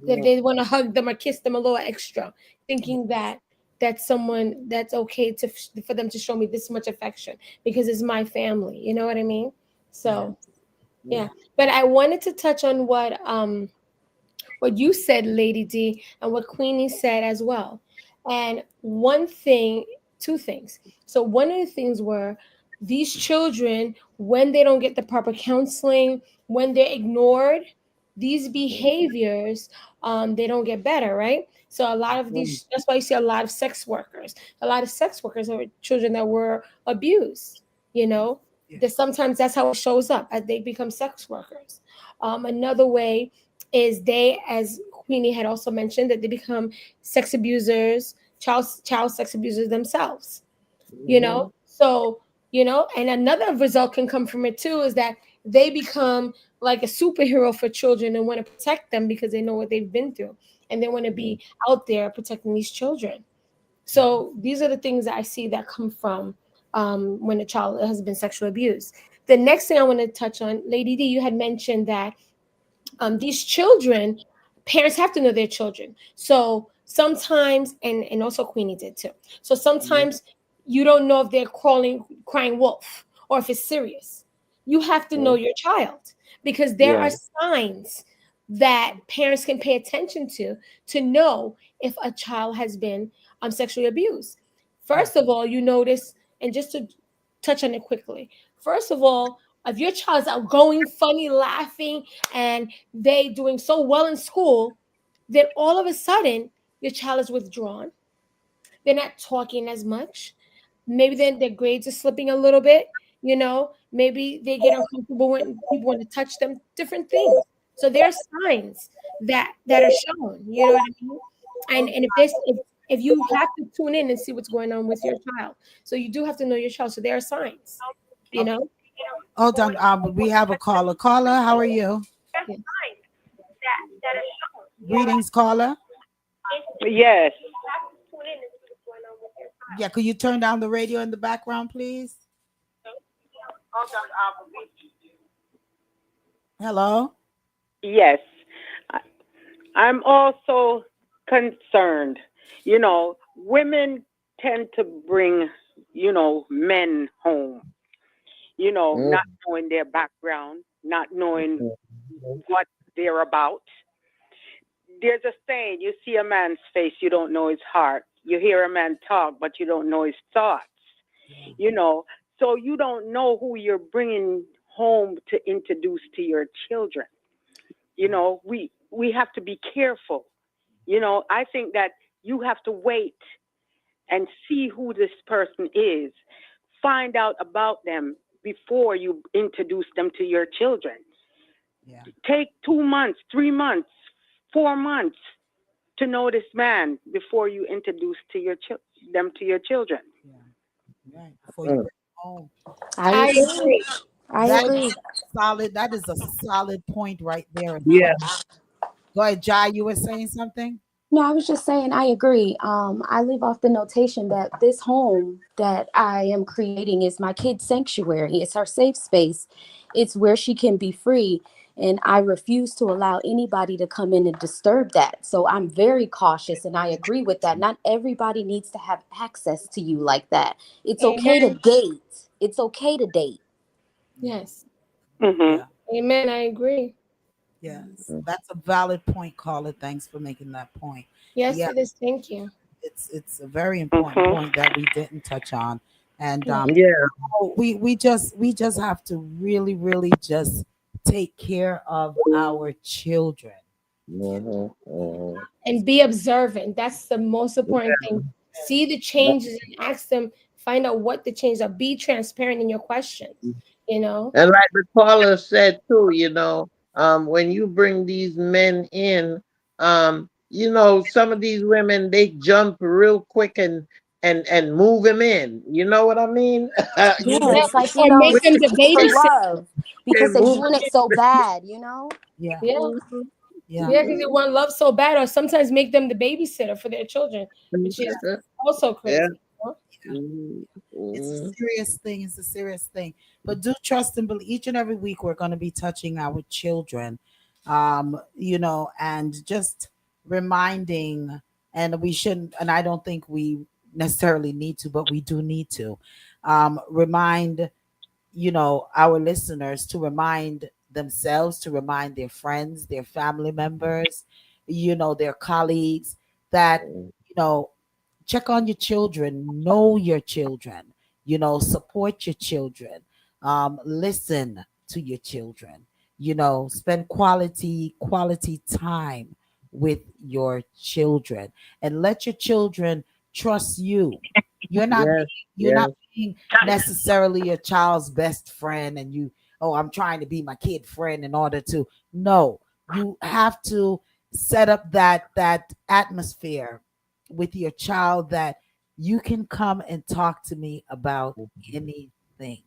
that yeah, they want to hug them or kiss them a little extra, thinking that that's someone that's okay for them to show me this much affection because it's my family. You know what I mean? Yeah. So yeah. yeah. But I wanted to touch on what you said, Lady D, and what Queenie said as well. And one thing, two things. So one of the things were these children, when they don't get the proper counseling, when they're ignored, these behaviors, they don't get better, right? So a lot of Mhm, these, that's why you see a lot of sex workers. A lot of sex workers are children that were abused, you know, Yeah. that sometimes that's how it shows up as they become sex workers. Another way is they, as Queenie had also mentioned, that they become sex abusers, child sex abusers themselves. You know, mhm, so and another result can come from it too is that they become like a superhero for children and want to protect them because they know what they've been through and they want to mhm, be out there protecting these children. So these are the things that I see that come from when a child has been sexually abused. The next thing I want to touch on, Lady D, you had mentioned that these children, parents have to know their children. So sometimes, and also Queenie did too. So mhm, sometimes you don't know if they're crying wolf or if it's serious. You have to know mhm, your child because there are yeah. signs that parents can pay attention to know if a child has been sexually abused. First of all, you notice, and just to touch on it quickly. First of all, if your child's outgoing, funny, laughing, and they doing so well in school, then all of a sudden your child is withdrawn. They're not talking as much. Maybe then their grades are slipping a little bit. Maybe they get uncomfortable when people want to touch them. Different things. So there are signs that are shown. You know what I mean? And if you have to tune in and see what's going on with your child, so you do have to know your child. So there are signs. You Okay. know. Hold on. We have a caller. Caller, how are you? Yeah. Greetings, caller. Yes. Yeah, could you turn down the radio in the background, please? Hello. Yes. I- I'm also concerned. Women tend to bring, men home, Mhm, not knowing their background, not knowing mhm, what they're about. There's a saying, you see a man's face, you don't know his heart. You hear a man talk, but you don't know his thoughts. Yeah. You know, so you don't know who you're bringing home to introduce to your children. You Right. know, we have to be careful. You know, I think that you have to wait and see who this person is, find out about them before you introduce them to your children. Yeah. Take 2 months, 3 months, 4 months to know this man before you introduce to them to your children. Yeah. Right. Before you Mm. bring it home. I I agree. agree. I That agree. solid. That is a solid point right there as well. Yeah. Go ahead, Jai. You were saying something? No, I was just saying I agree. I live off the notation that this home that I am creating is my kid's sanctuary. It's our safe space. It's where she can be free. And I refuse to allow anybody to come in and disturb that. So I'm very cautious and I agree with that. Not everybody needs to have access to you like that. It's okay to Amen. date. It's okay to date. Yeah. Yes. Mhm. Yeah. Amen. I agree. Yes. That's a valid point, caller. Thanks for making that point. Yes, Yeah, it is. Thank you. it's a very important Mhm. point that we didn't touch on. And Yeah. Yeah. we just have to really just take care of our children. Mhm. Mhm. And be observant. That's the most important thing. See the changes and ask them, find out what the changes are. Be transparent in your questions, you know? And like the caller said too, when you bring these men in, some of these women they jump real quick and move him in. You know what I mean? Yeah, Yeah. it's like, Or make them the for babysitter. love They because they're move doing it so bad. Yeah, Yeah. yeah, Yeah, because they want love so bad, or sometimes make them the babysitter for their children, which is also yeah. crazy. You know? Mhm. it's a Mhm. serious thing. It's a serious thing. But do trust and believe. Each and every week, we're going to be touching our children, and just reminding. And we shouldn't. And I don't think we necessarily need to, but we do need to remind our listeners to remind themselves, to remind their friends, their family members, their colleagues that, you know, check on your children, know your children, support your children, listen to your children, spend quality time with your children and let your children trust you. You're not Yes, you're not yes. being necessarily a child's best friend and I'm trying to be my kid friend in order to. No, you have to set up that atmosphere with your child that you can come and talk to me about anything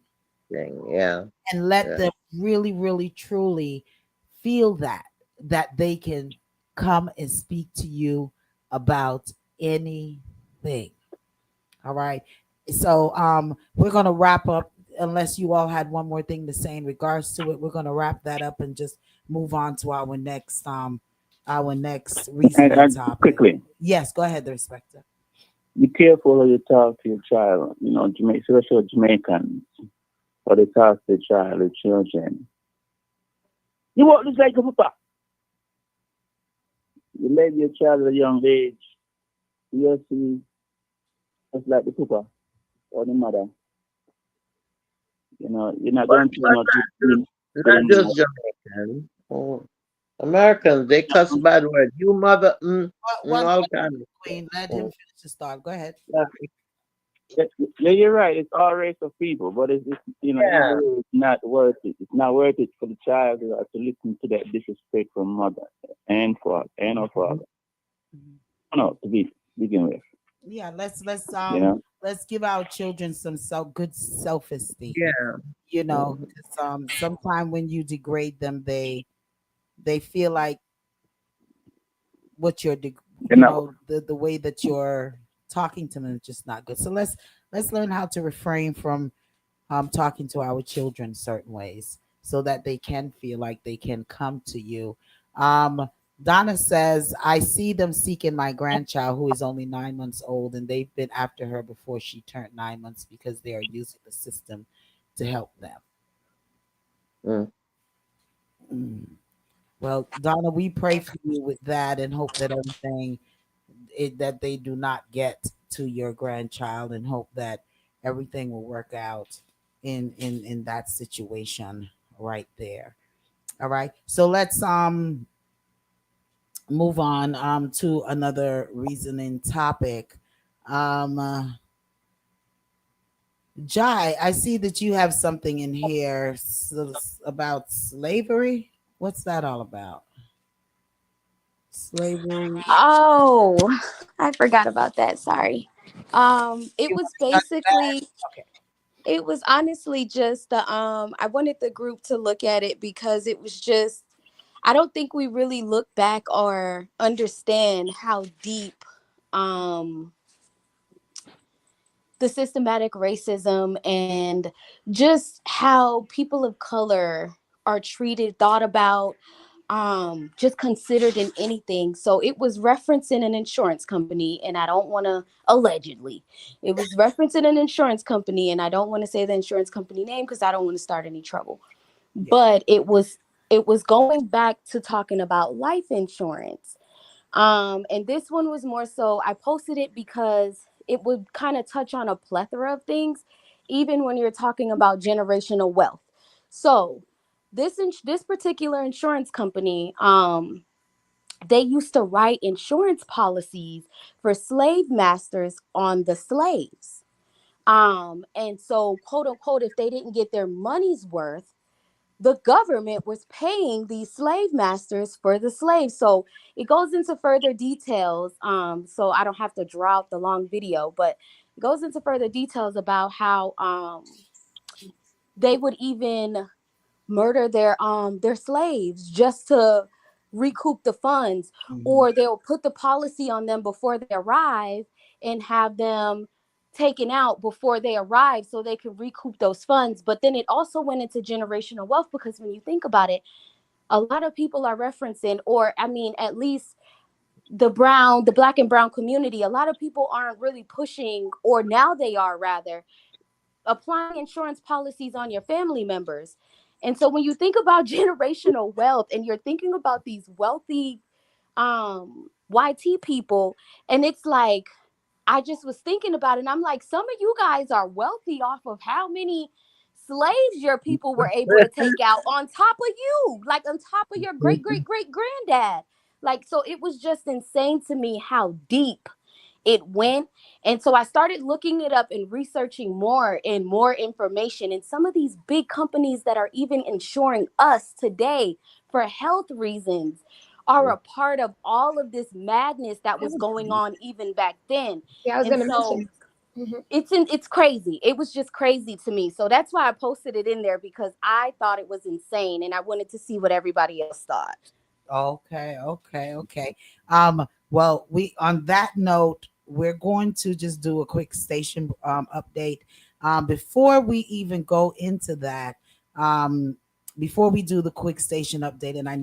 Yeah, and let yeah. them really really truly feel that they can come and speak to you about anything. All right. So we're gonna wrap up unless you all had one more thing to say in regards to it. We're gonna wrap that up and just move on to our next reasoning topic. Quickly, Yes, go ahead, the respecter. be careful how you talk to your child. Especially Jamaicans, how they talk to the child, the children. You walk this like a papa. You let your child at a young age. You see, just like the papa or the mother. You're not But going to not not just putting Jamaican. Oh, Americans, they cuss bad words. You mother, One all second, kind of stuff. Queen. Let him Oh, finish the start. Go ahead. yeah, Yeah, you're right. It's all race of people, but it's in a yeah. way, it's not worth it. It's not worth it for the child to listen to that disrespect from mother and father and her father. Mhm. No, to begin with. Yeah, let's You know, let's give our children some good self-esteem. Yeah. Mhm. 'Cause, sometimes when you degrade them, they feel like what you're you know, the way that you're talking to them is just not good. So let's learn how to refrain from talking to our children certain ways so that they can feel like they can come to you. um Donna says, I see them seeking my grandchild who is only 9 months old, and they've been after her before she turned 9 months because they are using the system to help them. Mm. Mm. Well, Donna, we pray for you with that and hope that everything that they do not get to your grandchild, and hope that everything will work out in that situation right there. All right. So let's move on to another reasoning topic. Jai, I see that you have something in here about slavery. What's that all about? Slavery. Oh, I forgot about that. Sorry. It You was want to touch that? basically, it was honestly just the I wanted the group to look at it because it was just, I don't think we really look back or understand how deep um the systematic racism and just how people of color are treated, thought about, just considered in anything. So it was referencing an insurance company, and I don't want to, allegedly it was referencing an insurance company, and I don't want to say the insurance company name because I don't want to start any trouble. Yeah. But it was going back to talking about life insurance. And this one was more so, I posted it because it would kind of touch on a plethora of things, even when you're talking about generational wealth. So this particular insurance company, they used to write insurance policies for slave masters on the slaves. And so, quote unquote, if they didn't get their money's worth, the government was paying these slave masters for the slaves. So it goes into further details. So I don't have to draw out the long video, but it goes into further details about how they would even murder their slaves just to recoup the funds, Mhm. or they'll put the policy on them before they arrive and have them taken out before they arrive so they can recoup those funds. But then it also went into generational wealth, because when you think about it, a lot of people are referencing, or I mean, at least the black and brown community, a lot of people aren't really pushing, or now they are rather applying insurance policies on your family members. And so when you think about generational wealth and you're thinking about these wealthy YT people, and it's like, I just was thinking about it, and I'm like, some of you guys are wealthy off of how many slaves your people were able to take out, on top of you, like on top of your great great great granddad. Like, so it was just insane to me how deep it went. And so I started looking it up and researching more and more information. And some of these big companies that are even insuring us today for health reasons are a part of all of this madness that was going on even back then. Yeah, I was And gonna so mention. Mhm. it's crazy. It was just crazy to me. So that's why I posted it in there, because I thought it was insane and I wanted to see what everybody else thought. Okay. Well, we on that note, we're going to just do a quick station update. Before we even go into that, um, before we do the quick station update, and the I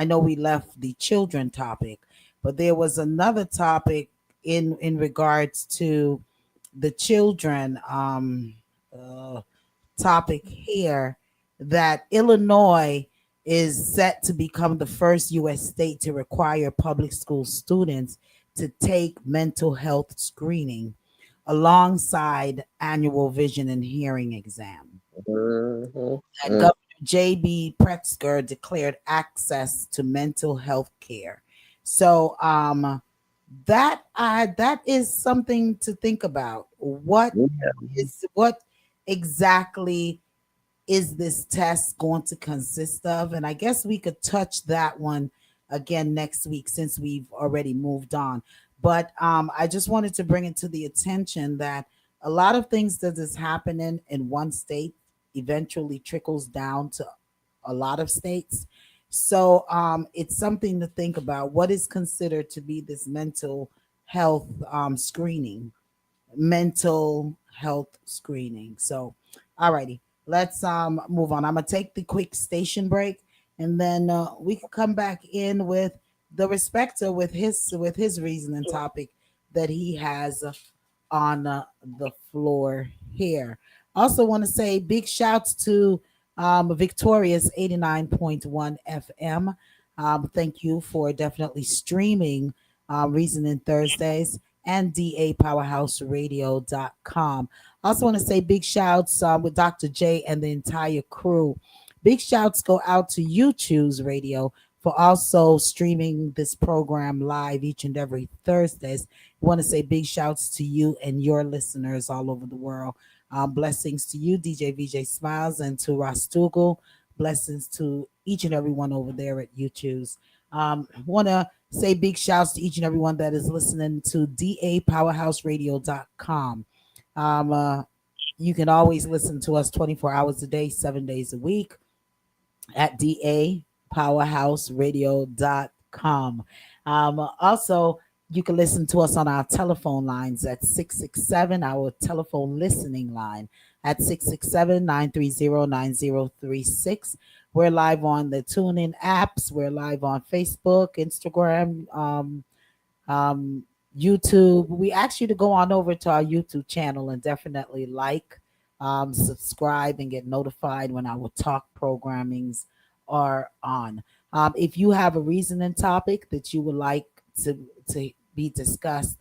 know we left the children topic, but there was another topic in regards to the children topic here, that Illinois is set to become the first U.S. state to require public school students to take mental health screening alongside annual vision and hearing exam. Mhm. That Governor J.B. Pritzker declared access to mental health care. So that is something to think about. What exactly is this test going to consist of? And I guess we could touch that one again next week since we've already moved on. But I just wanted to bring it to the attention that a lot of things that is happening in one state eventually trickles down to a lot of states. So it's something to think about. What is considered to be this health screening? Mental health screening. So, alrighty, let's move on. I'm gonna take the quick station break, and then we can come back in with the respecter with his reason and topic that he has on the floor here. Also, want to say big shouts to Victoria's 89.1 FM. Thank you for definitely streaming Reasoning Thursdays and dapowerhouseradio.com. I also want to say big shouts with Dr. J and the entire crew. Big shouts go out to You Choose Radio for also streaming this program live each and every Thursdays. I want to say big shouts to you and your listeners all over the world. Blessings to you, DJ VJ Smiles, and to Rastugal. Blessings to each and every one over there at YouTube. Want to say big shouts to each and every one that is listening to dapowerhouseradio.com. Um, uh, you can always listen to us 24 hours a day, 7 days a week at dapowerhouseradio.com. Also, you can listen to us on our telephone lines at 667, our telephone listening line at 667-930-9036. We're live on the TuneIn apps. We're live on Facebook, Instagram, um, YouTube. We ask you to go on over to our YouTube channel and definitely subscribe, and get notified when our talk programmings are on. If you have a reasoning topic that you would like to, to be discussed,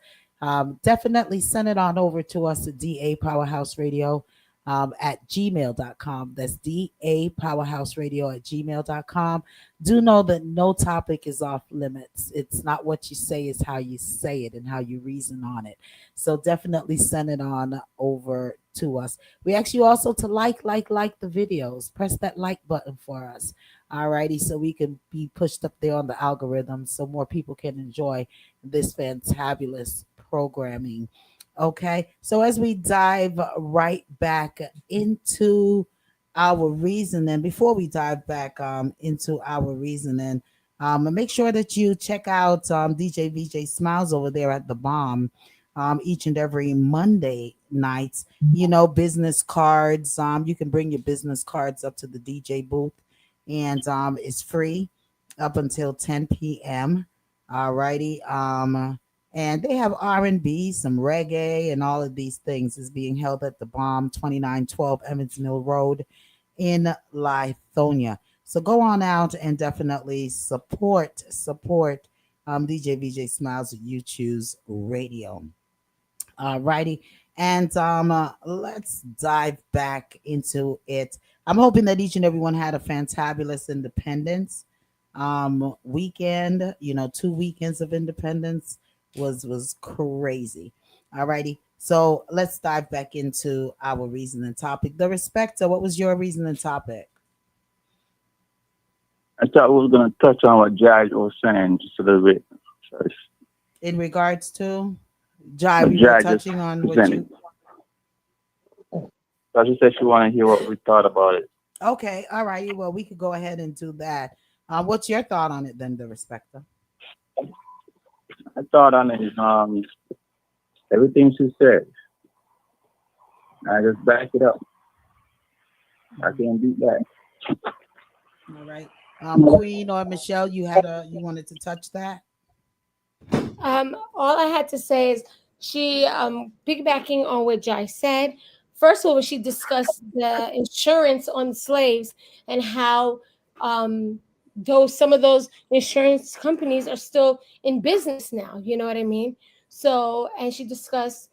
definitely send it on over to us at DA Powerhouse Radio at gmail.com. That's DA Powerhouse Radio at gmail.com. Do know that no topic is off limits. It's not what you say, it's how you say it and how you reason on it. So definitely send it on over to us. We ask you also to like the videos. Press that like button for us. Alrighty, so we can be pushed up there on the algorithm so more people can enjoy this fantabulous programming. Okay, so as we dive right back into our reasoning, before we dive back into our reasoning, make sure that you check out DJ VJ Smiles over there at the Bomb each and every Monday nights. You know, business cards. You can bring your business cards up to the DJ booth, and it's free up until 10 p.m. Alrighty. And they have R&B, some reggae, and all of these things is being held at the Bomb, 2912 Evans Mill Road in Lithonia. So go on out and definitely support DJ VJ Smiles at You Choose Radio. Righty. And let's dive back into it. I'm hoping that each and everyone had a fantabulous Independence weekend. You know, 2 weekends of Independence was crazy. Alrighty. So let's dive back into our reasoning topic. The Respecter, what was your reasoning topic? I thought we were going to touch on what Judge was saying just a little bit first. In regards to Jai, The we were judge is touching on what presenting. you. So she said she wanted to hear what we thought about it. Okay, all righty. Well, we could go ahead and do that. What's your thought on it then, the Respecter? I thought on it, everything she said. I just back it up. I can't beat that. All right. Queen or Michelle, you wanted to touch that? All I had to say is she piggybacking on what Jai said. First of all, she discussed the insurance on slaves and how those some of those insurance companies are still in business now. You know what I mean? So, and she discussed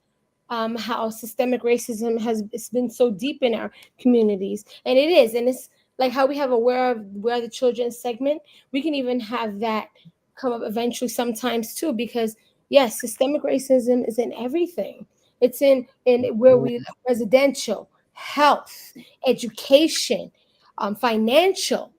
how systemic racism has it's been so deep in our communities, and it is, and it's like how we have a where the children segment. We can even have that come up eventually sometimes too, because yes, systemic racism is in everything. It's in where we residential, health, education, financial.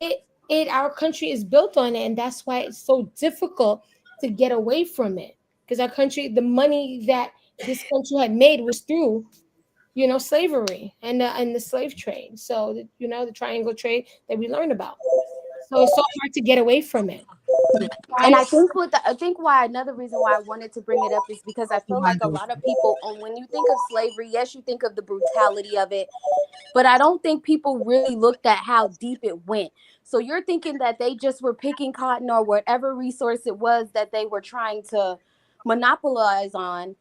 It our country is built on it, and that's why it's so difficult to get away from it. Because our country, the money that this country had made was through, slavery and the slave trade. So the triangle trade that we learned about. So it's so hard to get away from it. And Right? I think I think why another reason why I wanted to bring it up is because I feel like a lot of people, when you think of slavery, yes, you think of the brutality of it, but I don't think people really looked at how deep it went. So you're thinking that they just were picking cotton or whatever resource it was that they were trying to monopolize on,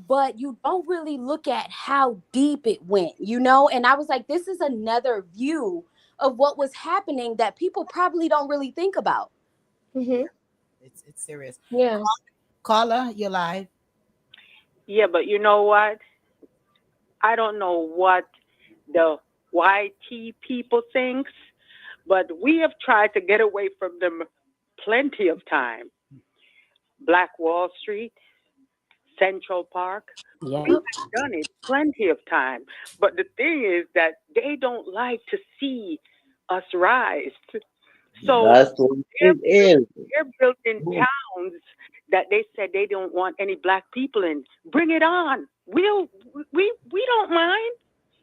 but you don't really look at how deep it went. And I was like, this is another view of what was happening that people probably don't really think about. Mm-hmm. It's serious. Yeah. Caller, you're live. Yeah, but you know what? I don't know what the YT people thinks, but we have tried to get away from them plenty of time. Black Wall Street, Central Park, we Yep. have done it plenty of time. But the thing is that they don't like to see us rise. Yeah. So That's what they're it is. they're built in towns that they said they don't want any black people in. Bring it on. We don't mind.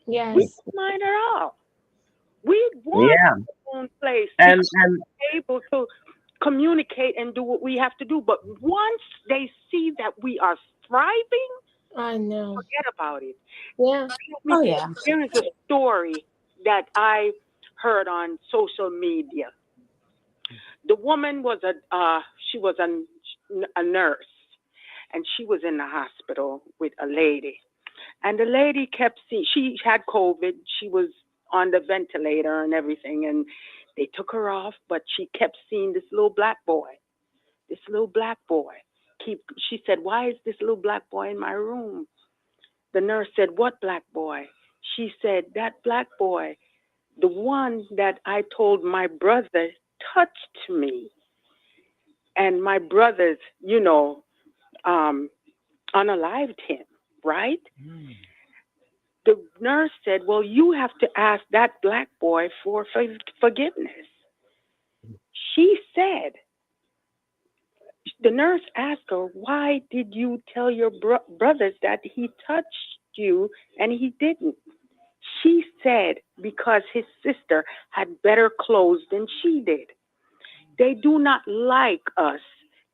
We Yes. don't mind at all. We want Yeah. our own place to And be able to communicate and do what we have to do. But once they see that we are thriving, I know. forget about it. Yeah. Let me Oh tell you, yeah. there is a story that I heard on social media. The woman was she was a nurse, and she was in the hospital with a lady, and the lady kept seeing she had COVID. She was on the ventilator and everything, and they took her off, but she kept seeing this little black boy. This little black boy. She said, "Why is this little black boy in my room?" The nurse said, "What black boy?" She said, "That black boy, the one that I told my brother touched me." And my brothers, um, unalived him, right? Mm. The nurse said, "Well, you have to ask that black boy for forgiveness." She said, the nurse asked her, "Why did you tell your brothers that he touched you and he didn't?" She said, "Because his sister had better clothes than she did. They do not like us.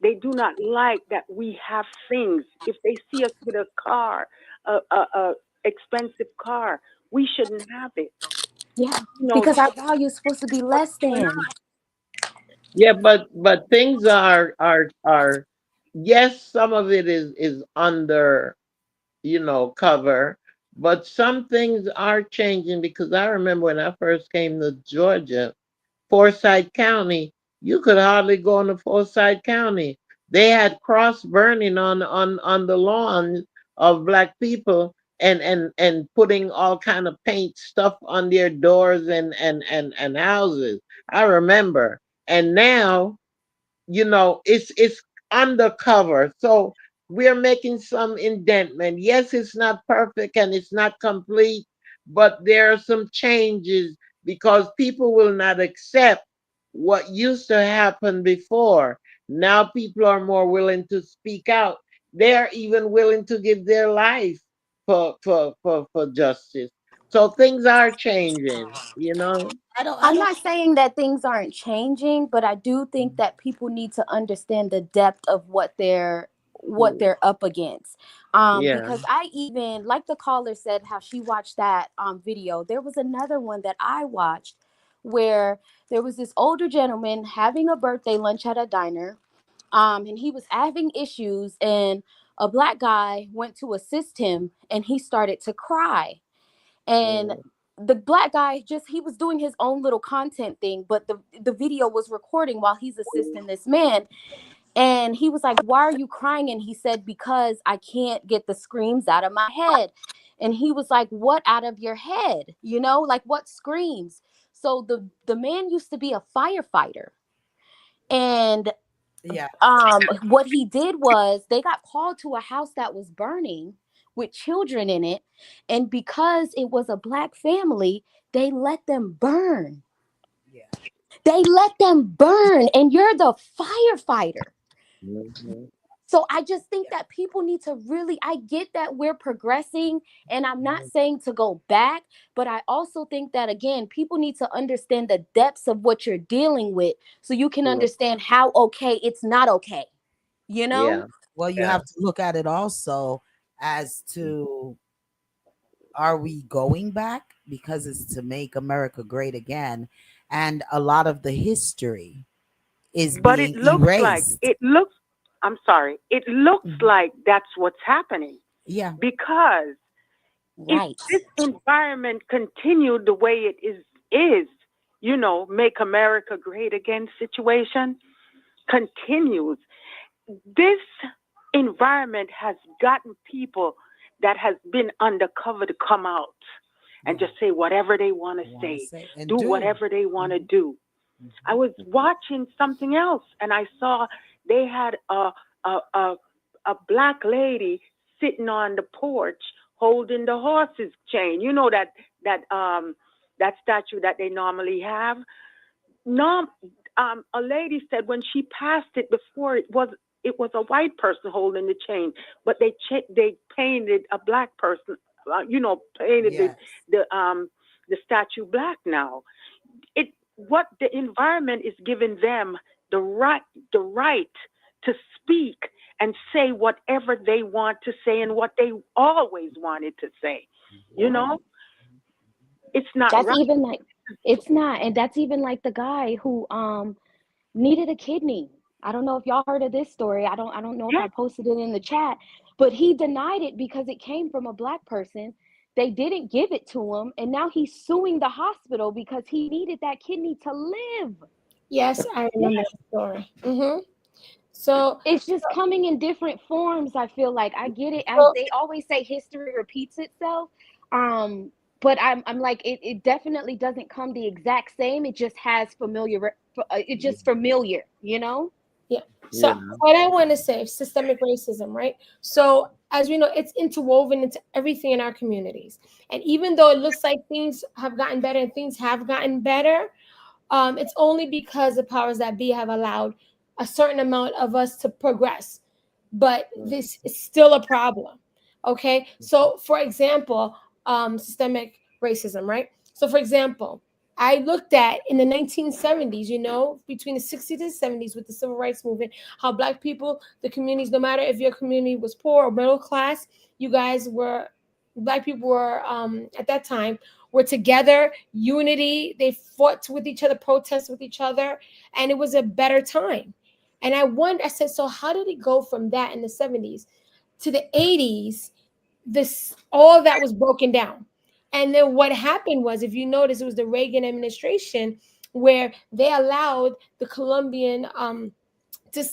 They do not like that we have things. If they see us with a car, a expensive car, we shouldn't have it. Yeah. You know, Because our value is supposed to be what's less going than. on?" yeah, but things are yes, some of it is under, cover, but some things are changing because I remember when I first came to Georgia, Forsyth County, you could hardly go into Forsyth County. They had cross burning on the lawn of black people and putting all kind of paint stuff on their doors and houses. I remember. And now it's undercover, so we're making some indentment. Yes, it's not perfect and it's not complete, but there are some changes because people will not accept what used to happen before. Now people are more willing to speak out. They're even willing to give their life for justice. So things are changing. I I'm don't. not saying that things aren't changing, but I do think that people need to understand the depth of what they're up against. Yeah. Because I even, like the caller said, how she watched that video. There was another one that I watched where there was this older gentleman having a birthday lunch at a diner, and he was having issues, and a black guy went to assist him, and he started to cry, and Mm, the black guy just he was doing his own little content thing, but the video was recording while he's assisting this man, and he was like, "Why are you crying?" And he said, "Because I can't get the screams out of my head." And he was like, "What out of your head? Like what screams?" So the man used to be a firefighter, and Yeah. what he did was they got called to a house that was burning with children in it, and because it was a black family, they let them burn. Yeah. And you're the firefighter. mhm. So I just think that people need to really, I get that we're progressing, and I'm not saying to go back, but I also think that again, people need to understand the depths of what you're dealing with so you can Sure. understand how okay it's not okay, you know? Yeah. Well, you Yeah. have to look at it also as to, are we going back because it's to make America great again, and a lot of the history is But it being looks like erased. I'm sorry, it looks Mhm. like that's what's happening Yeah. because if Right. this environment continued the way it is, make America great again situation, continues, this environment has gotten people that has been undercover to come out and just say whatever they want to say, and do do. whatever they want to Mhm. do. I was watching something else and I saw they had a a a black lady sitting on the porch holding the horse's chain. You know that statue that they normally have. No, a lady said when she passed it before it was a white person holding the chain, but they painted a black person. Painted Yes. the statue black now. It what the environment is giving them the right to speak and say whatever they want to say and what they always wanted to say. You know, it's not That's right. even like it's not, and that's even like the guy who needed a kidney. I don't know if y'all heard of this story. I don't know if I Yes, posted it in the chat, but he denied it because it came from a black person. They didn't give it to him, and now he's suing the hospital because he needed that kidney to live. Yes, I remember yes. the story. So, It's just coming in different forms. I feel like I get it. so They always say history repeats itself. Um, but I'm like it definitely doesn't come the exact same. It just has familiar. It's just familiar, you know. yeah. Yeah. So what I want to say, systemic racism, right? So as we know, it's interwoven into everything in our communities. And even though it looks like things have gotten better and things have gotten better, it's only because the powers that be have allowed a certain amount of us to progress. But this is still a problem. Okay. So, for example, systemic racism, right? So, for example, I looked at in the 1970s, between the 60s and 70s with the civil rights movement, how black people, the communities, no matter if your community was poor or middle class, you guys were, black people were, at that time, were together, unity. They fought with each other, protested with each other, and it was a better time. And I said, so how did it go from that in the 70s to the 80s? This all that was broken down. And then what happened was, if you notice, it was the Reagan administration where they allowed the Colombian to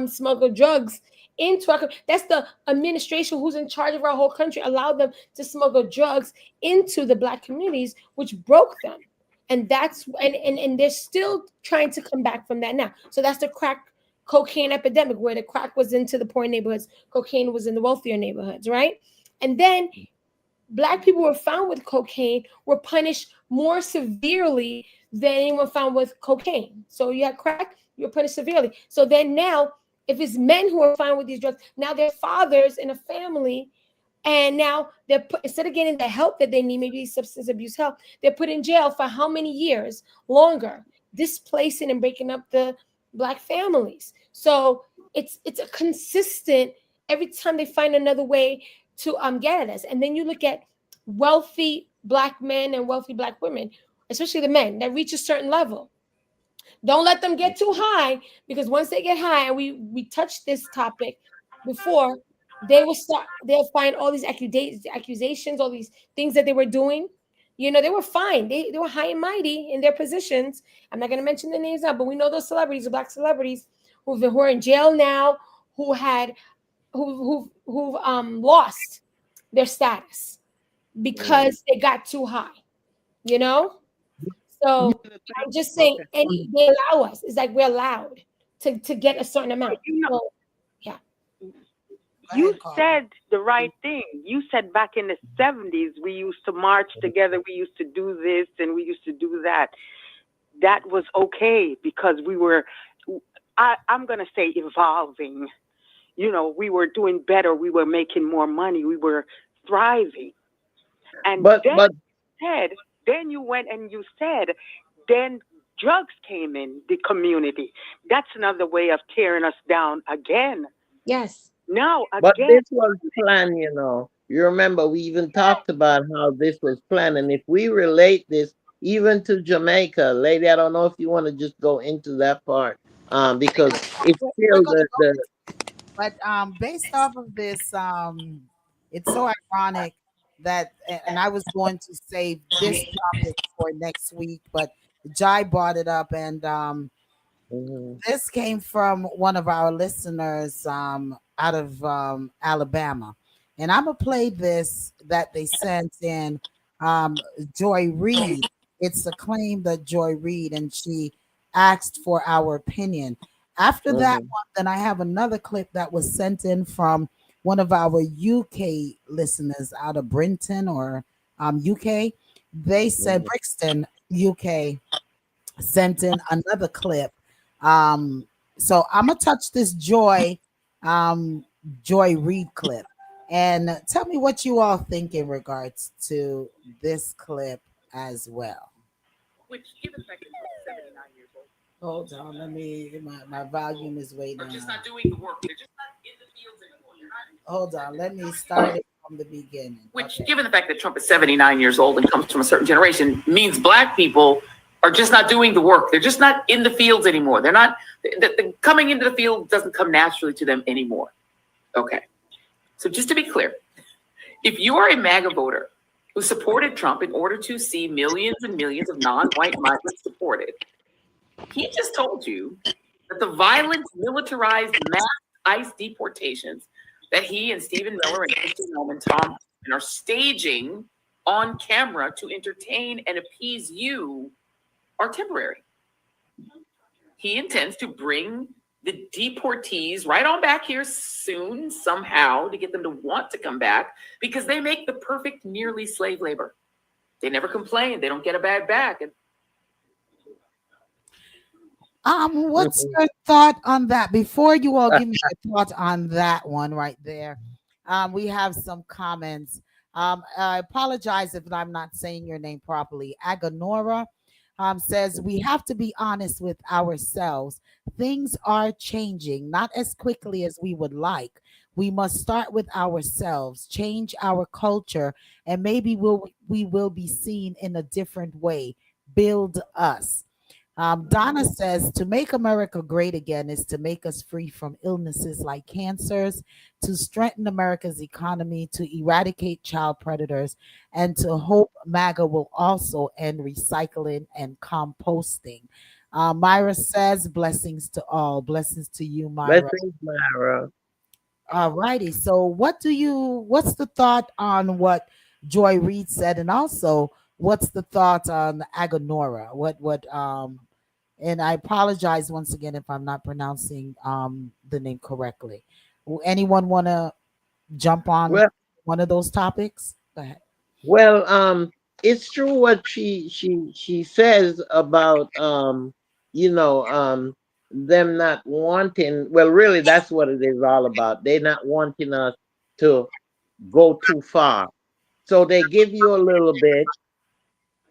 smuggle drugs into our that's the administration who's in charge of our whole country allowed them to smuggle drugs into the black communities, which broke them. And that's and they're still trying to come back from that now. So that's the crack cocaine epidemic, where the crack was into the poor neighborhoods, cocaine was in the wealthier neighborhoods, right? And then black people were found with cocaine were punished more severely than anyone found with cocaine. So you had crack, you were punished severely. So then now, if it's men who are found with these drugs, now they're fathers in a family, and now they're put, instead of getting the help that they need, maybe substance abuse help, they're put in jail for how many years longer, displacing and breaking up the black families. So it's a consistent, every time they find another way to get at us. And then you look at wealthy black men and wealthy black women, especially the men that reach a certain level. Don't let them get too high, because once they get high, and we touched this topic before, they'll find all these accusations, all these things that they were doing. They were fine. They were high and mighty in their positions. I'm not going to mention the names now, but we know those celebrities, the black celebrities who are in jail now, who had who lost their status Mm. because they got too high. You know, Yeah, so the I'm just saying, okay. they allow us. It's like we're allowed to get a certain But amount. So yeah, Go you ahead, Carla. said the right thing. You said back in the 70s, we used to march together, we used to do this, and we used to do that. That was okay because we were, I'm going to say, evolving. We were doing better. We were making more money. We were thriving. And But said, then you went and you said, then drugs came in the community. That's another way of tearing us down again. Yes. Now, but again, this was planned, you know. You remember we even talked about how this was planned, and if we relate this even to Jamaica, lady, I don't know if you want to just go into that part, because it's We're still gonna go, the but based off of this, it's so ironic that, and I was going to save this topic for next week, but Jai brought it up, and Mhm. This came from one of our listeners out of Alabama. And I'm going to play this that they sent in. Joy Reed. It's a claim that Joy Reed, and she asked for our opinion. After that Mhm. one, then I have another clip that was sent in from one of our UK listeners out of Brinton or UK. They said Mhm. Brixton, UK, sent in another clip. Um, so I'm gonna touch this um, Joy Reed clip, and tell me what you all think in regards to this clip as well. Which, given the fact that Trump's 79 years old. Hold on, let me. My volume is way down. They're just not doing the work. They're just not in the fields anymore. Hold on, let me start it from the beginning. Which, okay, given the fact that Trump is 79 years old and comes from a certain generation, means black people are just not doing the work. They're just not in the fields anymore. They're not, coming into the field doesn't come naturally to them anymore. Okay. So just to be clear, if you are a MAGA voter who supported Trump in order to see millions and millions of non-white migrants supported, he just told you that the violent, militarized mass ICE deportations that he and Stephen Miller and Christian Norman Thompson are staging on camera to entertain and appease you are temporary. He intends to bring the deportees right on back here soon, somehow, to get them to want to come back because they make the perfect nearly slave labor. They never complain. They don't get a bad back. And what's Mhm. your thought on that? Before you all give me your thought on that one right there, we have some comments. I apologize if I'm not saying your name properly. Aganora says we have to be honest with ourselves. Things are changing, not as quickly as we would like. We must start with ourselves, change our culture, and maybe we will be seen in a different way. Build us. Donna says to make America great again is to make us free from illnesses like cancers, to strengthen America's economy, to eradicate child predators, and to hope MAGA will also end recycling and composting. Myra says blessings to all. Blessings to you, Myra. Blessings, Myra. All righty. So, what's the thought on what Joy Reid said, and also what's the thought on Agonora? And I apologize once again if I'm not pronouncing the name correctly. Anyone want to jump on Well, one of those topics? Go ahead. well, it's true what she says about them not wanting. Well, really, that's what it is all about. They're not wanting us to go too far, so they give you a little bit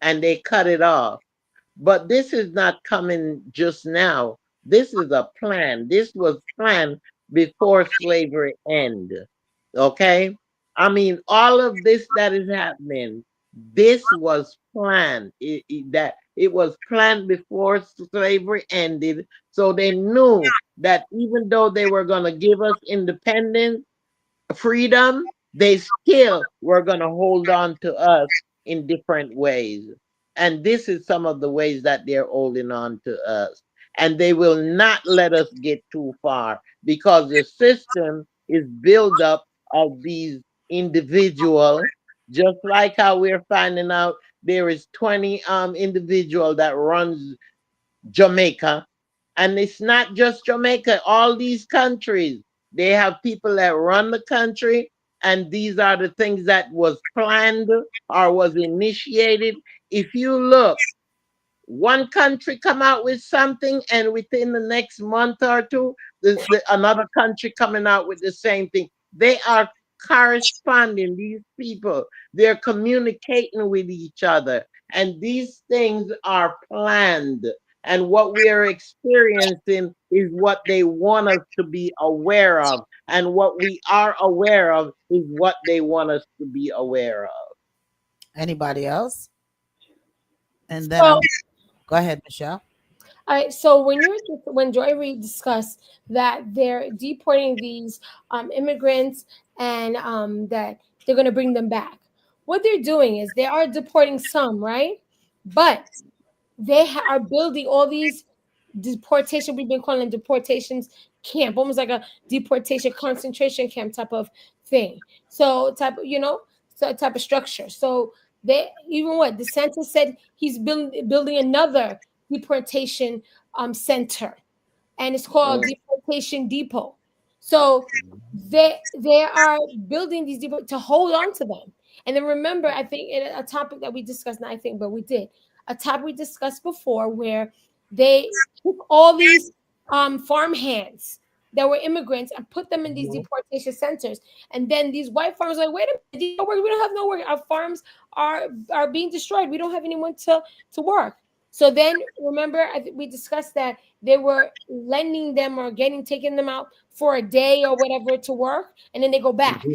and they cut it off. But this is not coming just now. This is a plan. This was planned before slavery ended. Okay? I mean, all of this that is happening, this was planned. It was planned before slavery ended. So they knew that even though they were going to give us independence, freedom, they still were going to hold on to us in different ways. And this is some of the ways that they're holding on to us. And they will not let us get too far because the system is built up of these individuals, just like how we're finding out there is 20 individual that runs Jamaica. And it's not just Jamaica, all these countries, they have people that run the country, and these are the things that was planned or was initiated. If you look, one country come out with something and within the next month or two another country coming out with the same thing. They are corresponding, these people, they're communicating with each other, and these things are planned, and what we are experiencing is what they want us to be aware of, and what we are aware of is what they want us to be aware of. Anybody else? And then So, I'm go ahead, Michelle. so when Joy Reid discussed that they're deporting these immigrants and that they're going to bring them back, what they're doing is they are deporting some, right? But they are building all these deportation. We've been calling deportations camp, almost like a deportation concentration camp type of thing. So so type of structure. So they even what DeSantis said he's building another deportation center, and it's called Deportation Depot. So they are building these depot to hold on to them. And then remember, I think in a topic that we discussed, not I think, but we did a topic we discussed before where they took all these farm hands that were immigrants and put them in these deportation centers. And then these white farmers are like, wait a minute, we don't have no work. Our farms are being destroyed. We don't have anyone to work. So then remember, we discussed that they were lending them or taking them out for a day or whatever to work, and then they go back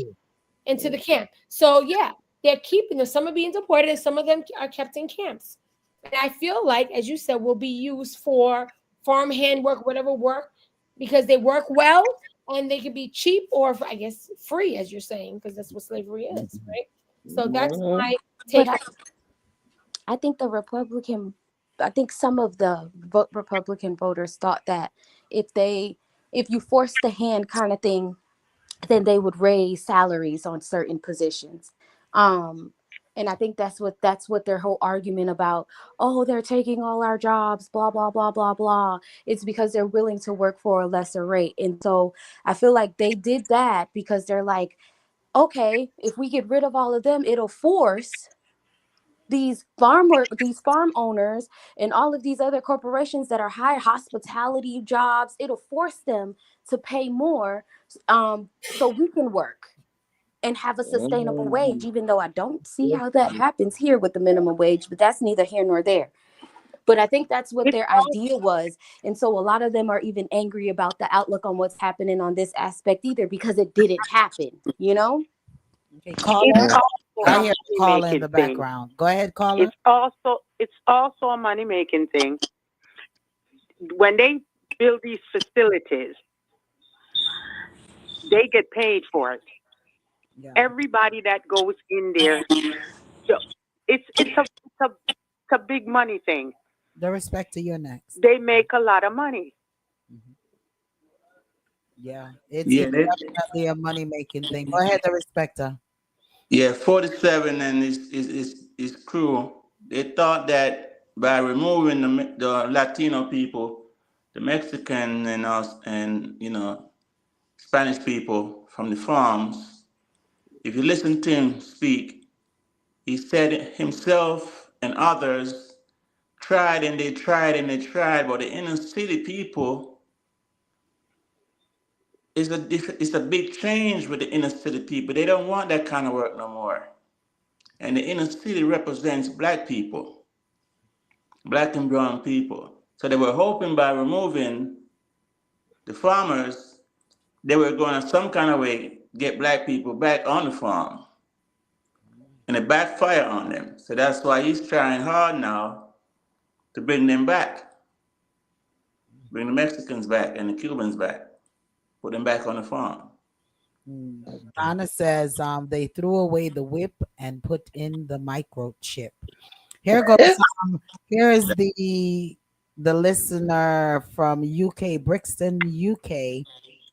into the camp. So yeah, they're keeping them. Some are being deported, and some of them are kept in camps. And I feel like, as you said, will be used for farm hand work, whatever work, because they work well and they can be cheap or I guess free, as you're saying, because that's what slavery is, right? So that's my take. But I think I think some of the Republican voters thought that if you force the hand kind of thing, then they would raise salaries on certain positions. And I think that's what their whole argument about, oh, they're taking all our jobs, blah, blah, blah, blah, blah. It's because they're willing to work for a lesser rate. And so I feel like they did that because they're like, okay, if we get rid of all of them, it'll force these farm owners and all of these other corporations that are high hospitality jobs, it'll force them to pay more so we can work and have a sustainable wage, even though I don't see how that happens here with the minimum wage, but that's neither here nor there. But I think that's what their idea was. And so a lot of them are even angry about the outlook on what's happening on this aspect either, because it didn't happen, you know? Okay, caller. I hear a caller in the background. Go ahead, caller. It's also a money making thing. When they build these facilities, they get paid for it. Yeah. Everybody that goes in there, so it's a big money thing. Darespecta, you're next. They make a lot of money. Mm-hmm. Yeah, it's definitely a money making thing. Go ahead, Darespecta. Yeah, 47 and his crew, they thought that by removing the Latino people, the Mexican and us and Spanish people from the farms, if you listen to him speak, he said himself and others tried and they tried and they tried, but the inner city people it's a big change with the inner city people. They don't want that kind of work no more. And the inner city represents black people, black and brown people. So they were hoping by removing the farmers, they were going to some kind of way get black people back on the farm. And it backfired on them. So that's why he's trying hard now to bring them back. Bring the Mexicans back and the Cubans back. Put them back on the farm. Donna says they threw away the whip and put in the microchip. Here goes. Here is the listener from UK, Brixton, UK,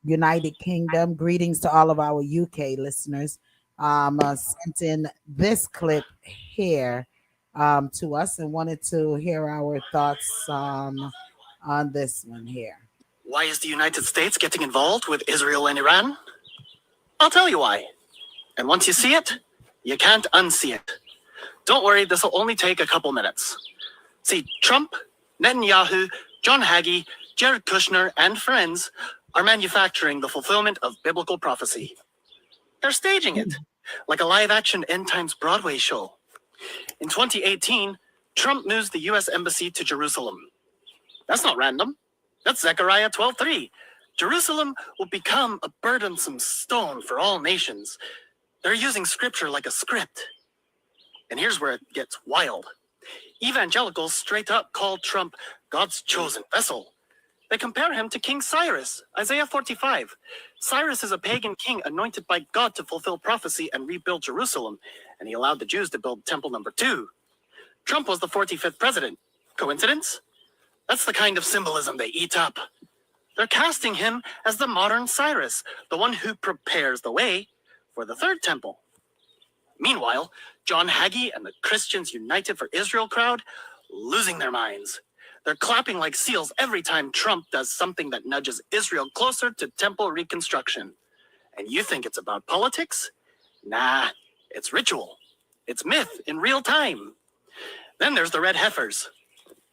United Kingdom. Greetings to all of our UK listeners. Sent in this clip here to us and wanted to hear our thoughts on this one here. Why is the United States getting involved with Israel and Iran? I'll tell you why. And once you see it, you can't unsee it. Don't worry, this will only take a couple minutes. See, Trump, Netanyahu, John Hagee, Jared Kushner, and friends are manufacturing the fulfillment of biblical prophecy. They're staging it, like a live-action end times Broadway show. In 2018, Trump moves the U.S. Embassy to Jerusalem. That's not random. That's Zechariah 12:3. Jerusalem will become a burdensome stone for all nations. They're using scripture like a script. And here's where it gets wild. Evangelicals straight up call Trump God's chosen vessel. They compare him to King Cyrus, Isaiah 45. Cyrus is a pagan king anointed by God to fulfill prophecy and rebuild Jerusalem, and he allowed the Jews to build temple number 2. Trump was the 45th president. Coincidence? That's the kind of symbolism they eat up. They're casting him as the modern Cyrus, the one who prepares the way for the third temple. Meanwhile, John Hagee and the Christians United for Israel crowd losing their minds. They're clapping like seals every time Trump does something that nudges Israel closer to temple reconstruction. And you think it's about politics? Nah, it's ritual. It's myth in real time. Then there's the red heifers.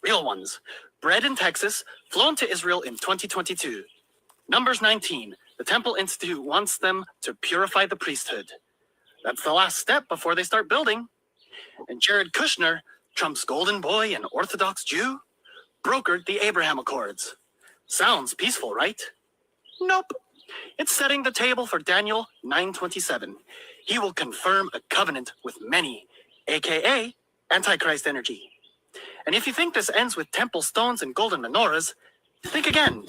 Real ones. Bred in Texas, flown to Israel in 2022. Numbers 19, the Temple Institute wants them to purify the priesthood. That's the last step before they start building. And Jared Kushner, Trump's golden boy and Orthodox Jew, brokered the Abraham Accords. Sounds peaceful, right? Nope. It's setting the table for Daniel 9:27. He will confirm a covenant with many, aka Antichrist energy. And if you think this ends with temple stones and golden menorahs, think again.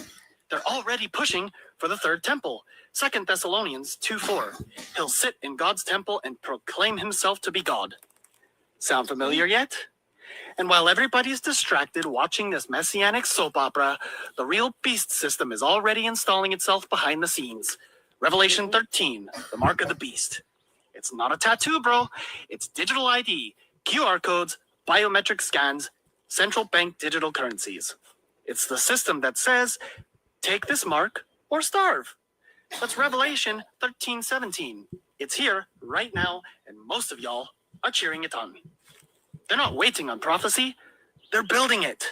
They're already pushing for the third temple. 2 Thessalonians 2:4. He'll sit in God's temple and proclaim himself to be God. Sound familiar yet? And while everybody's distracted watching this messianic soap opera, the real beast system is already installing itself behind the scenes. Revelation 13, the mark of the beast. It's not a tattoo, bro. It's digital ID, QR codes, biometric scans, central bank digital currencies. It's the system that says, take this mark or starve. That's Revelation 13:17. It's here right now, and most of y'all are cheering it on. They're not waiting on prophecy. They're building it.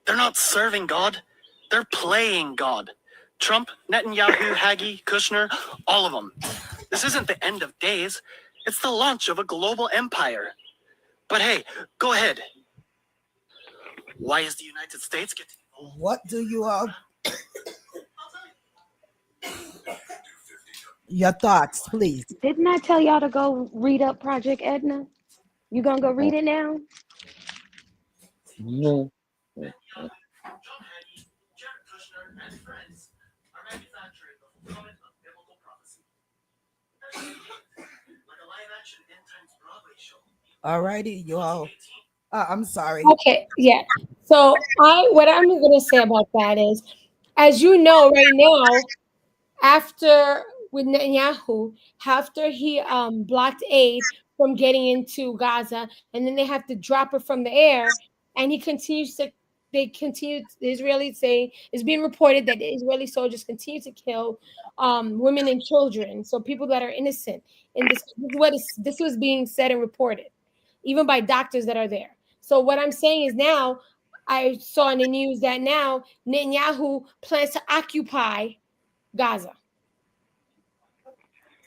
They're not serving God. They're playing God. Trump, Netanyahu, Hagee, Kushner, all of them. This isn't the end of days. It's the launch of a global empire. But hey, go ahead. Why is the United States getting involved? What do you all? Your thoughts, please. Didn't I tell y'all to go read up Project Edna? You gonna go read it now? Mhm. John Hagee, Jared Kushner, and friends are manufacturing the fulfillment of biblical prophecy. Like a live-action end times Broadway show. Alrighty, you all. I'm sorry. Okay, yeah. So what I'm gonna say about that is, as you know, right now, after with Netanyahu, after he blocked aid from getting into Gaza, and then they have to drop it from the air, and he continues to. They continue. The Israelis say it's being reported that the Israeli soldiers continue to kill women and children, so people that are innocent. In this was being said and reported, even by doctors that are there. So what I'm saying is now, I saw in the news that now Netanyahu plans to occupy Gaza.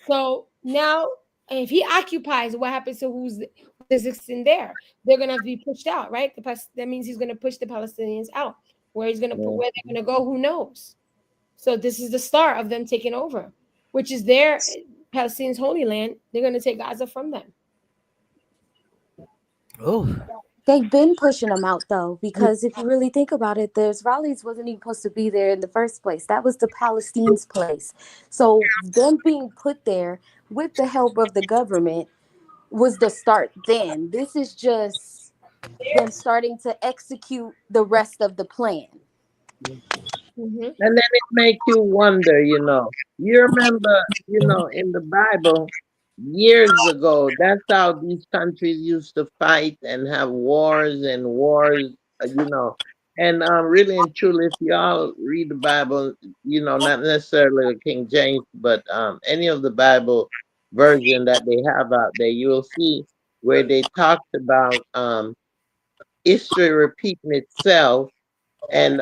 So now, if he occupies, what happens to who's existing there? They're gonna have to be pushed out, right? That means he's gonna push the Palestinians out. Where he's gonna put, where they're gonna go, who knows? So this is the start of them taking over, which is their Palestinians' holy land. They're gonna take Gaza from them. Oh, They've been pushing them out though, because if you really think about it, the Israelis wasn't even supposed to be there in the first place. That was the Palestinians' place. So them being put there with the help of the government was the start then. This is just them starting to execute the rest of the plan. Mm-hmm. And then it make you wonder, You remember, in the Bible, years ago, that's how these countries used to fight and have wars and wars, you know. And really and truly, if y'all read the Bible, not necessarily the King James, but any of the Bible version that they have out there, you'll see where they talked about history repeating itself, and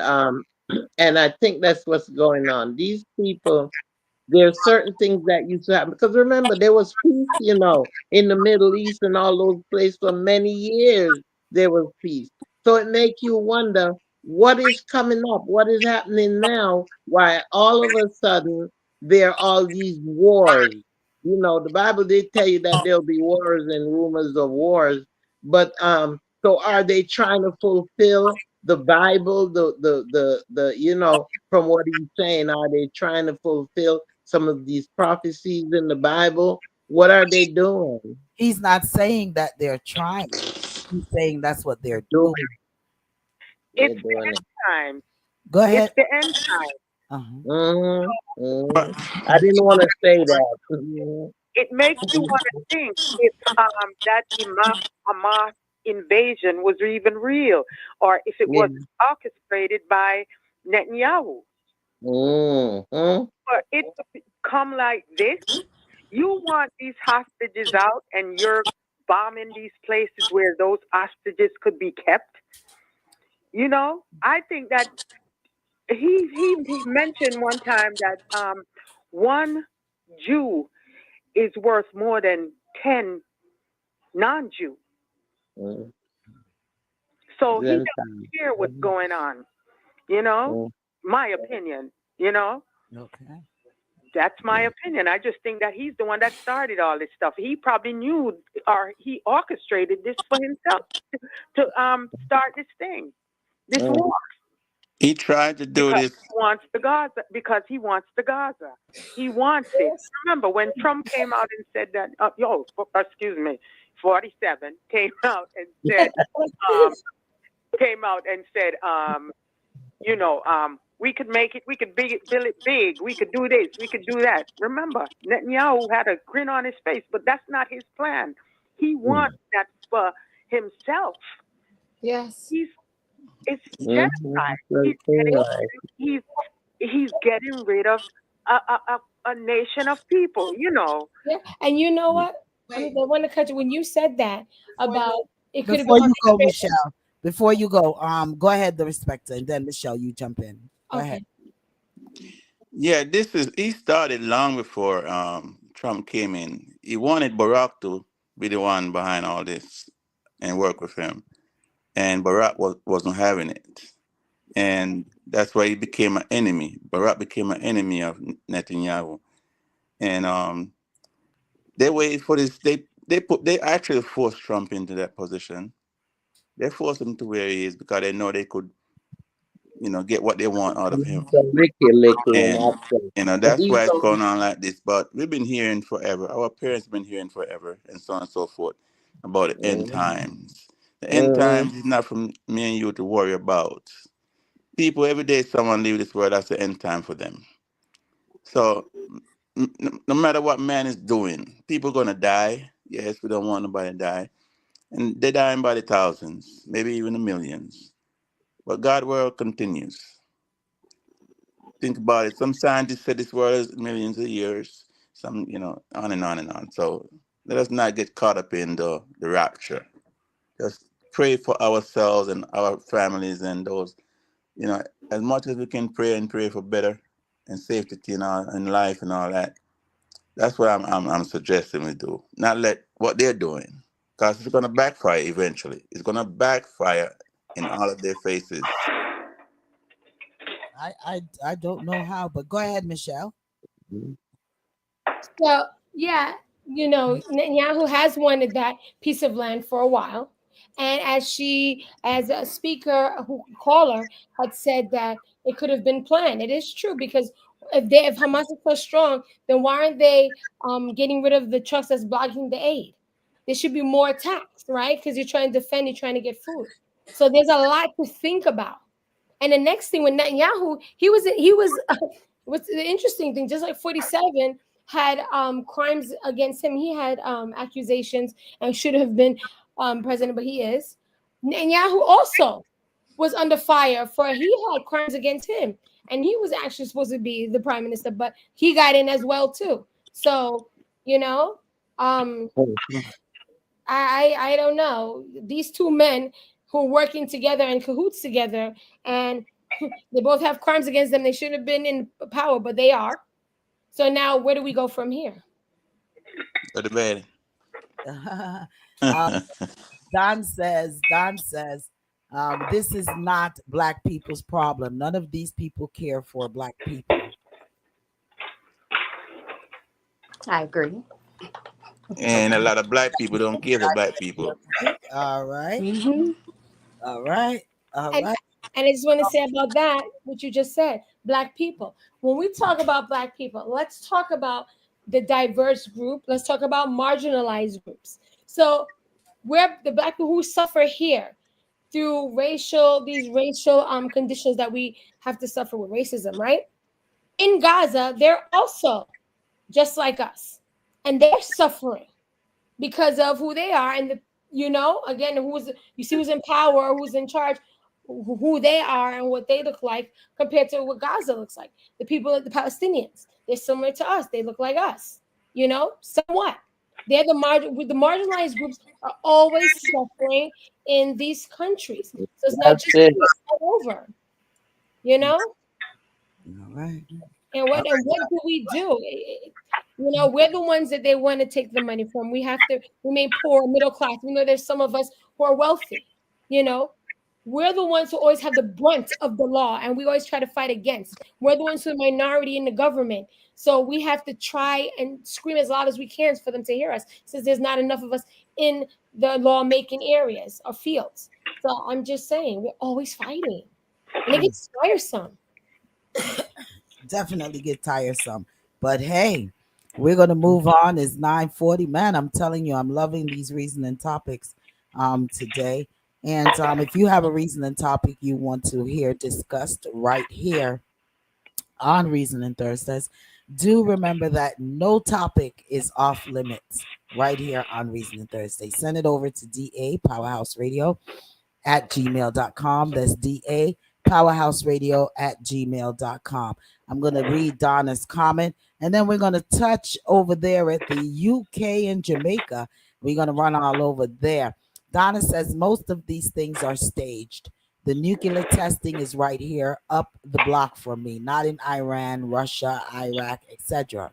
and I think that's what's going on. These people, there are certain things that used to happen, because remember there was peace, in the Middle East and all those places for many years. There was peace, so it makes you wonder what is coming up, what is happening now. Why all of a sudden there are all these wars? The Bible did tell you that there'll be wars and rumors of wars, but so are they trying to fulfill the Bible? From what he's saying, are they trying to fulfill some of these prophecies in the Bible? What are they doing? he's not saying that they're trying. He's saying that's what they're Doing. doing. They're It's the doing end it. time. Go It's ahead. the end time. Uh-huh. I didn't want to say that. It makes you want to think if that Hamas invasion was even real, or if it Yeah. was orchestrated by Netanyahu. Mm-hmm. For it to come like this, you want these hostages out, and you're bombing these places where those hostages could be kept. I think that he mentioned one time that one Jew is worth more than 10 non-Jew. Mm-hmm. So he Then doesn't time. care what's going on. You know, Mm-hmm. my opinion. You know, Okay. that's my opinion. I just think that he's the one that started all this stuff. He probably knew, or he orchestrated this for himself to start this thing, this war, He tried to do because this. he wants the Gaza. Because he wants the Gaza. He wants it. Remember when Trump came out and said that? Excuse me, 47 came out and said, um, we could make it, we could build it big, we could do this, we could do that. Remember, Netanyahu had a grin on his face, but that's not his plan. He wants that for himself. Yes. It's Mm-hmm. genocide. That's right. He's he's getting rid of a nation of people. Yeah. And you know what? I mean, I want to cut you when you said that about it could have been Before you go, orchestrated. Michelle. Before you go, go ahead, the respecter, and then Michelle, you jump in. Go ahead. Okay. Yeah, he started long before Trump came in. He wanted Barack to be the one behind all this and work with him. And Barack wasn't having it. And that's why he became an enemy. Barack became an enemy of Netanyahu. And they waited for this. They actually forced Trump into that position. They forced him to where he is because they know they could, get what they want out of him. So Licky in And that sense. that's He's why it's so going on like this. But we've been hearing forever. Our parents been hearing forever, and so on and so forth, about the end times. The end mm-hmm. times is not for me and you to worry about. People every day, someone leave this world. That's the end time for them. So no matter what man is doing, people gonna die. Yes, we don't want nobody to die, and they're dying by the thousands, maybe even the millions. But God world continues. Think about it. Some scientists said this world is millions of years. Some, on and on and on. So let us not get caught up in the rapture. Just pray for ourselves and our families and those, as much as we can pray and pray for better and safety in life and all that. That's what I'm suggesting we do. Not let what they're doing, because it's gonna backfire eventually. It's gonna backfire in all of their faces. I don't know how, but go ahead, Michelle. So yeah, Netanyahu has wanted that piece of land for a while, and as a speaker who caller had said that it could have been planned. It is true because if Hamas is so strong, then why aren't they getting rid of the trucks that's blocking the aid? There should be more attacks, right? Because you're trying to defend, you're trying to get food. So there's a lot to think about. And the next thing with Netanyahu, he was what's the interesting thing, just like 47 had crimes against him, he had accusations and should have been president, but he is. Netanyahu also was under fire for he had crimes against him, and he was actually supposed to be the prime minister, but he got in as well too. So you know, um, I don't know. These two men who are working together in cahoots together, and they both have crimes against them. They shouldn't have been in power, but they are. So now, where do we go from here? Go to bed. uh, Don says, this is not black people's problem. None of these people care for black people. I agree. And a lot of black people don't care for black people. All right. Mm-hmm. All right. All And right. and I just want to say about that what you just said, black people. When we talk about black people, let's talk about the diverse group. Let's talk about marginalized groups. So, where the black people who suffer here, through these racial conditions that we have to suffer with racism, right? In Gaza, they're also just like us, and they're suffering because of who they are and the, again, who's, you see who's in power, who's in charge, who they are and what they look like compared to what Gaza looks like. The people, the Palestinians, they're similar to us. They look like us, somewhat. They're the marginalized groups are always suffering in these countries. So it's not That's just it. all over, you know. All right. And what do we do? We're the ones that they want to take the money from. We have to remain poor, middle class. We know there's some of us who are wealthy. You know, we're the ones who always have the brunt of the law, and we always try to fight against. We're the ones who are minority in the government, so we have to try and scream as loud as we can for them to hear us, since there's not enough of us in the law-making areas or fields. So I'm just saying, we're always fighting, and it gets tiresome. Definitely get tiresome. But hey, we're gonna move on. It's 9:40. Man, I'm telling you, I'm loving these reasoning topics today. And if you have a reasoning topic you want to hear discussed right here on Reasoning Thursdays, do remember that no topic is off limits right here on Reasoning Thursday. Send it over to DA Powerhouse Radio at gmail.com. That's DA Powerhouse Radio at gmail.com. I'm going to read Donna's comment, and then we're going to touch over there at the UK and Jamaica. We're going to run all over there. Donna says most of these things are staged. The nuclear testing is right here up the block from me, not in Iran, Russia, Iraq, etc.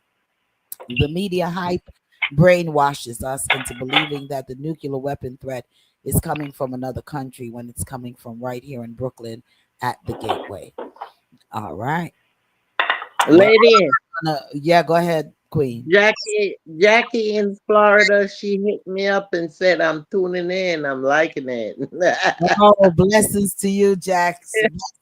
The media hype brainwashes us into believing that the nuclear weapon threat is coming from another country when it's coming from right here in Brooklyn at the Gateway. All right. Well, Lady, yeah, go ahead, Queen. Jackie in Florida, she hit me up and said, I'm tuning in. I'm liking it. Oh, blessings to you, Jack.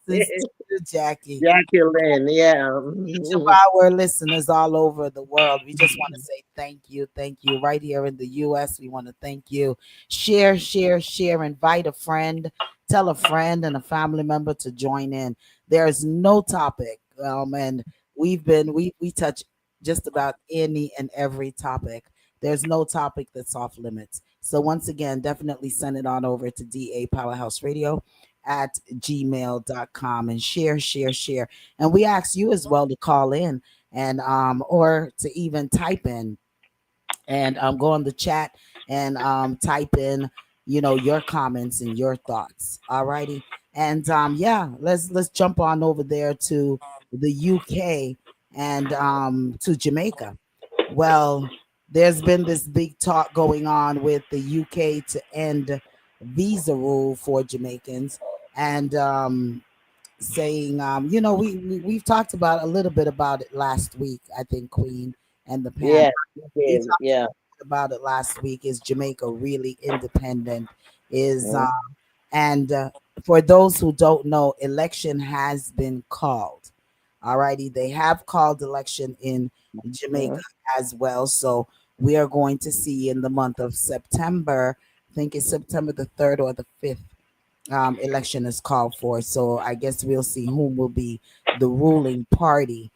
Blessings to you, Jackie. Jacqueline, yeah. Each of our listeners all over the world, we just want to say thank you. Thank you. Right here in the US, we want to thank you. Share, share, share. Invite a friend, tell a friend and a family member to join in. There's no topic. And we touch just about any and every topic. There's no topic that's off limits. So once again, definitely send it on over to DA Powerhouse Radio at gmail.com and share, share, share. And we ask you as well to call in and or to even type in and go on the chat and type in, your comments and your thoughts. All righty. And yeah, let's jump on over there to the UK and to Jamaica. Well, there's been this big talk going on with the UK to end visa rule for Jamaicans, and saying, we've talked about a little bit about it last week. I think Queen and the panel, Yeah, we you did. talked Yeah. about it last week. Is Jamaica really independent? Is Mm, and For those who don't know, election has been called. Alrighty, they have called election in Jamaica mm, as well. So we are going to see in the month of September. I think it's September the 3rd or the 5th. Election is called for. So I guess we'll see whom will be the ruling party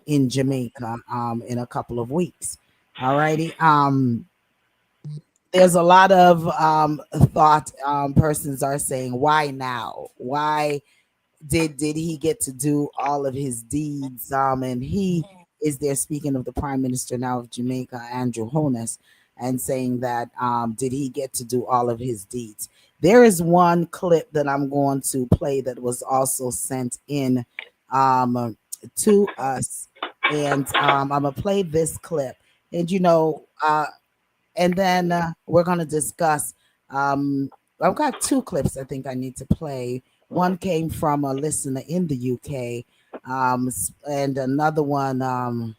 in Jamaica in a couple of weeks. Alrighty. There's a lot of thought persons are saying, why now? Why did he get to do all of his deeds? And he is there speaking of the Prime Minister now of Jamaica, Andrew Holness, and saying that did he get to do all of his deeds? There is one clip that I'm going to play that was also sent in to us, and I'm gonna play this clip, and and then we're going to discuss. I've got two clips I think I need to play. One came from a listener in the UK, and another one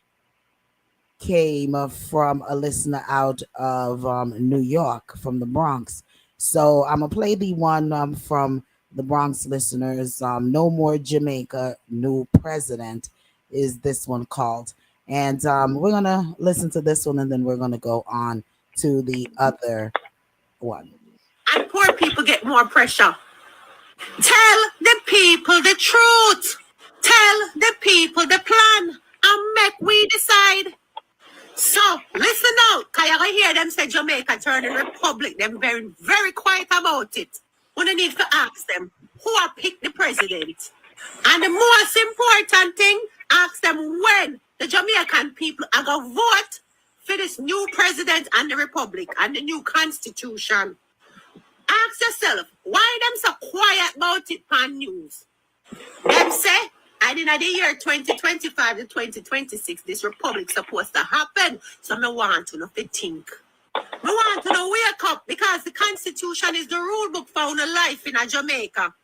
came from a listener out of New York, from the Bronx. So I'm going to play the one from the Bronx listeners. No More Jamaica, New President is this one called. And we're going to listen to this one, and then we're going to go on to the other one. and poor people get more pressure. Tell the people the truth. Tell the people the plan and make we decide. So, listen out, because you're going to hear them say Jamaica turning republic. Them very, very quiet about it. When you need to ask them, who are pick the president? And the most important thing, ask them when the Jamaican people are going to vote for this new president and the republic and the new constitution. Ask yourself, why them so quiet about it on news? Them say, and in the year 2025 to 2026, this republic supposed to happen. So I want to know if you think. I want to know wake up because the constitution is the rule book for our life in a Jamaica.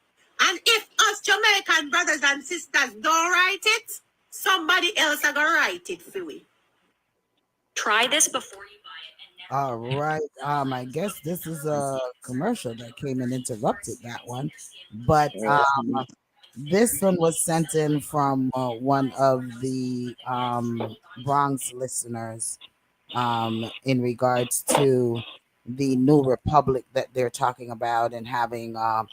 And if us Jamaican brothers and sisters don't write it, somebody else are going to write it for we. Try this before you buy it. All right. I guess this is a commercial that came and interrupted that one. But this one was sent in from one of the Bronx listeners in regards to the new republic that they're talking about and having a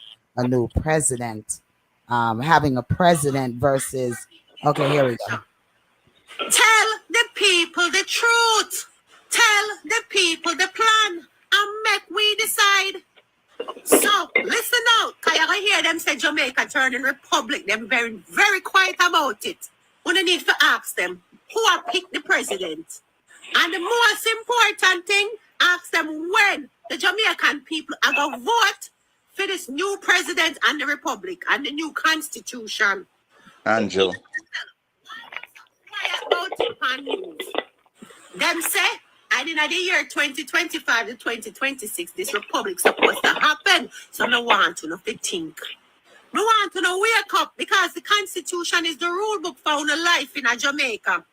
new president, having a president versus. Okay, here we go. Tell the people the truth. Tell the people the plan and make we decide. So, listen out, because you're going to hear them say Jamaica turning republic. Them very, very quiet about it. When you need to ask them, who are pick the president? And the most important thing, ask them when the Jamaican people are going to vote for this new president and the republic and the new constitution. Angel. Quiet about it on news. Them say, and in the year 2025 to 2026, this republic supposed to happen. So I want to know if you think. I want to know wake up because the constitution is the rule book for our life in a Jamaica.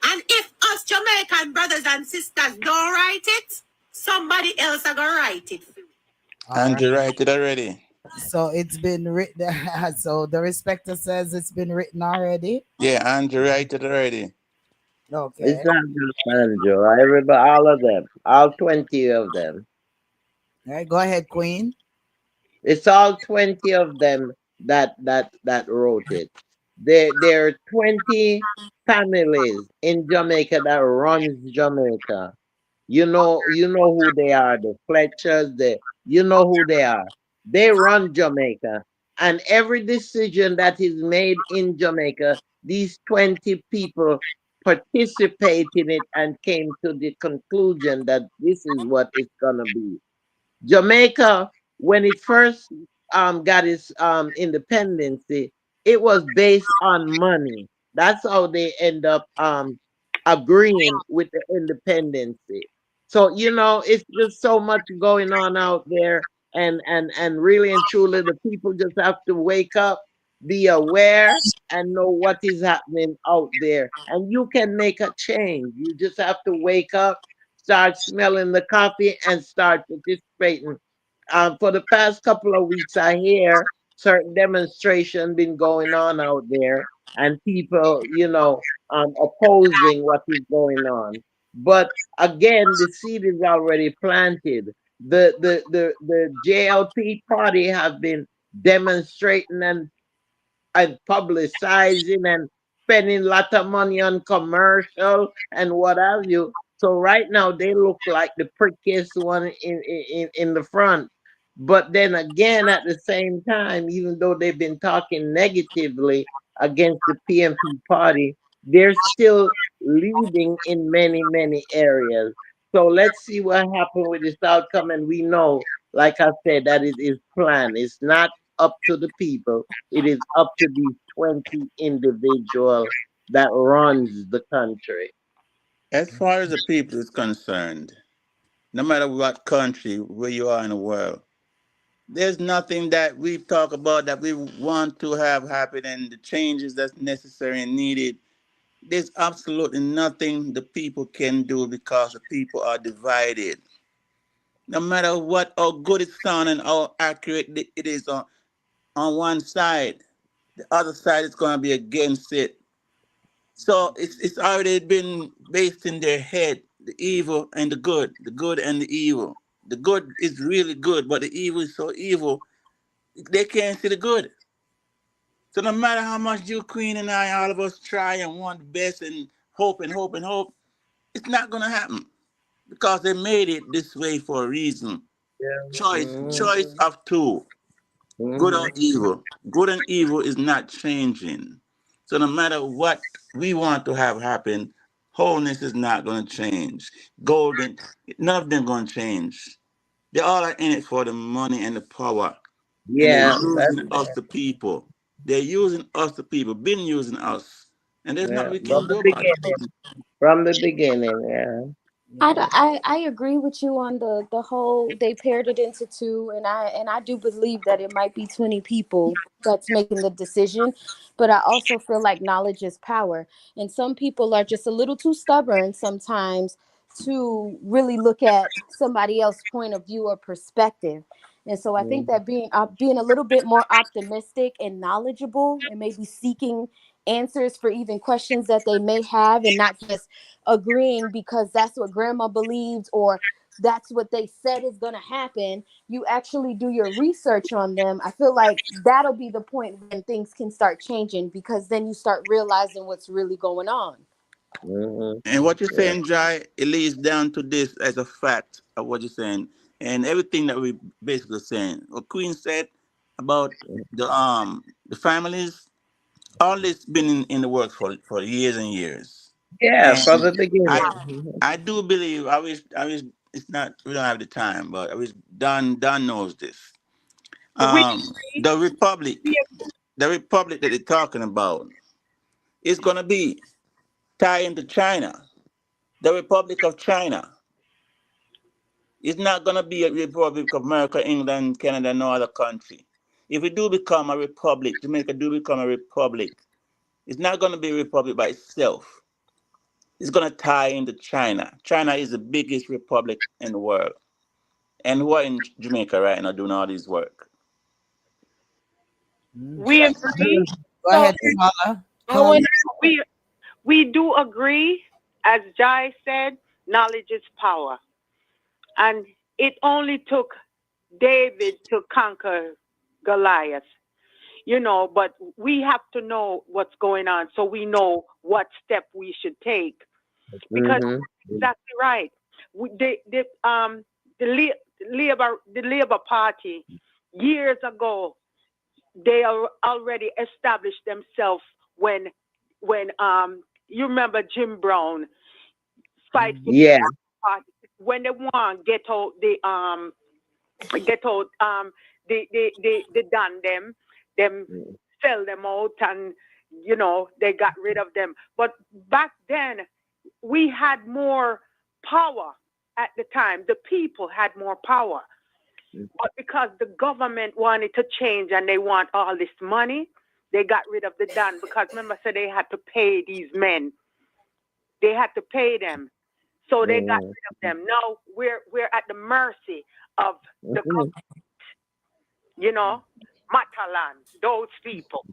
And if us Jamaican brothers and sisters don't write it, somebody else are going to write it. Andrew write it already. So it's been written. So the respecter says it's been written already. Yeah, Andrew write it already. Okay. It's not just Angel. Everybody, all of them, all 20 of them. All right, go ahead, Queen. It's all 20 of them that wrote it. There are 20 families in Jamaica that runs Jamaica. You know who they are, the Fletchers, you know who they are. They run Jamaica. And every decision that is made in Jamaica, these 20 people participate in it and came to the conclusion that this is what it's gonna be. Jamaica, when it first got its independence, it was based on money. That's how they end up agreeing with the independence. So it's just so much going on out there, and really and truly, the people just have to wake up, be aware, and know what is happening out there, and you can make a change. You just have to wake up, start smelling the coffee, and start participating. For the past couple of weeks, I hear certain demonstration been going on out there, and people, opposing what is going on. But again, the seed is already planted. The JLP party have been demonstrating and publicizing and spending a lot of money on commercial and what have you. So right now they look like the prettiest one in the front. But then again, at the same time, even though they've been talking negatively against the PMP party, they're still leading in many, many areas. So let's see what happens with this outcome. And we know, like I said, that it is planned. It's not up to the people. It is up to these 20 individuals that runs the country. As far as the people is concerned, no matter what country, where you are in the world, there's nothing that we talk about that we want to have happen and the changes that's necessary and needed. There's absolutely nothing the people can do because the people are divided. No matter what, how good it sounds and how accurate it is on one side, the other side is going to be against it. So it's already been based in their head, the evil and the good and the evil. The good is really good, but the evil is so evil they can't see the good. So no matter how much you, Queen, and I, all of us try and want the best and hope and hope and hope, it's not gonna happen because they made it this way for a reason. Choice of two, good or evil. Good and evil is not changing. So no matter what we want to have happen, wholeness is not gonna change. Golden, none of them gonna change. They all are in it for the money and the power, and they're Yeah, that's using us, the people. They're using us, the people, been using us, and there's yeah. nothing we From can the do about it. beginning. From the beginning, yeah. Yeah. I agree with you on the whole they paired it into two, and I do believe that it might be 20 people that's making the decision, but I also feel like knowledge is power, and some people are just a little too stubborn sometimes to really look at somebody else's point of view or perspective. And so I think Mm-hmm. that being a little bit more optimistic and knowledgeable and maybe seeking answers for even questions that they may have and not just agreeing because that's what grandma believed or that's what they said is going to happen. You actually do your research on them. I feel like that'll be the point when things can start changing because then you start realizing what's really going on. Mm-hmm. And what you're Yeah. saying, Jai, it leads down to this as a fact of what you're saying, and everything that we basically saying. What Queen said about the families, all this been in the works for years and years. Yeah, And from the I beginning. Mhm. I do believe I wish it's not we don't have the time, but I wish Don knows this. We The republic that they're talking about is gonna be tied into China. The Republic of China. It's not gonna be a Republic of America, England, Canada, no other country. If it do become a republic, Jamaica do become a republic, it's not gonna be a republic by itself. It's gonna tie into China. China is the biggest republic in the world. And who are in Jamaica right now doing all this work? we Okay. agree. Go So ahead, Kamala. I want we we do agree, as Jai said, knowledge is power. And it only took David to conquer Goliath, but we have to know what's going on so we know what step we should take. Because Mm-hmm. exactly right. The Labour Party years ago they already established themselves when you remember Jim Brown fight for Yeah. party when they want get out they done them sell them out and they got rid of them. But back then we had more power at the time. The people had more power. But because the government wanted to change and they want all this money, they got rid of the Don because remember, so they had to pay these men. They had to pay them. So they got Mm-hmm. rid of them. Now we're at the mercy of the Mm-hmm. you know, Matalan, those people.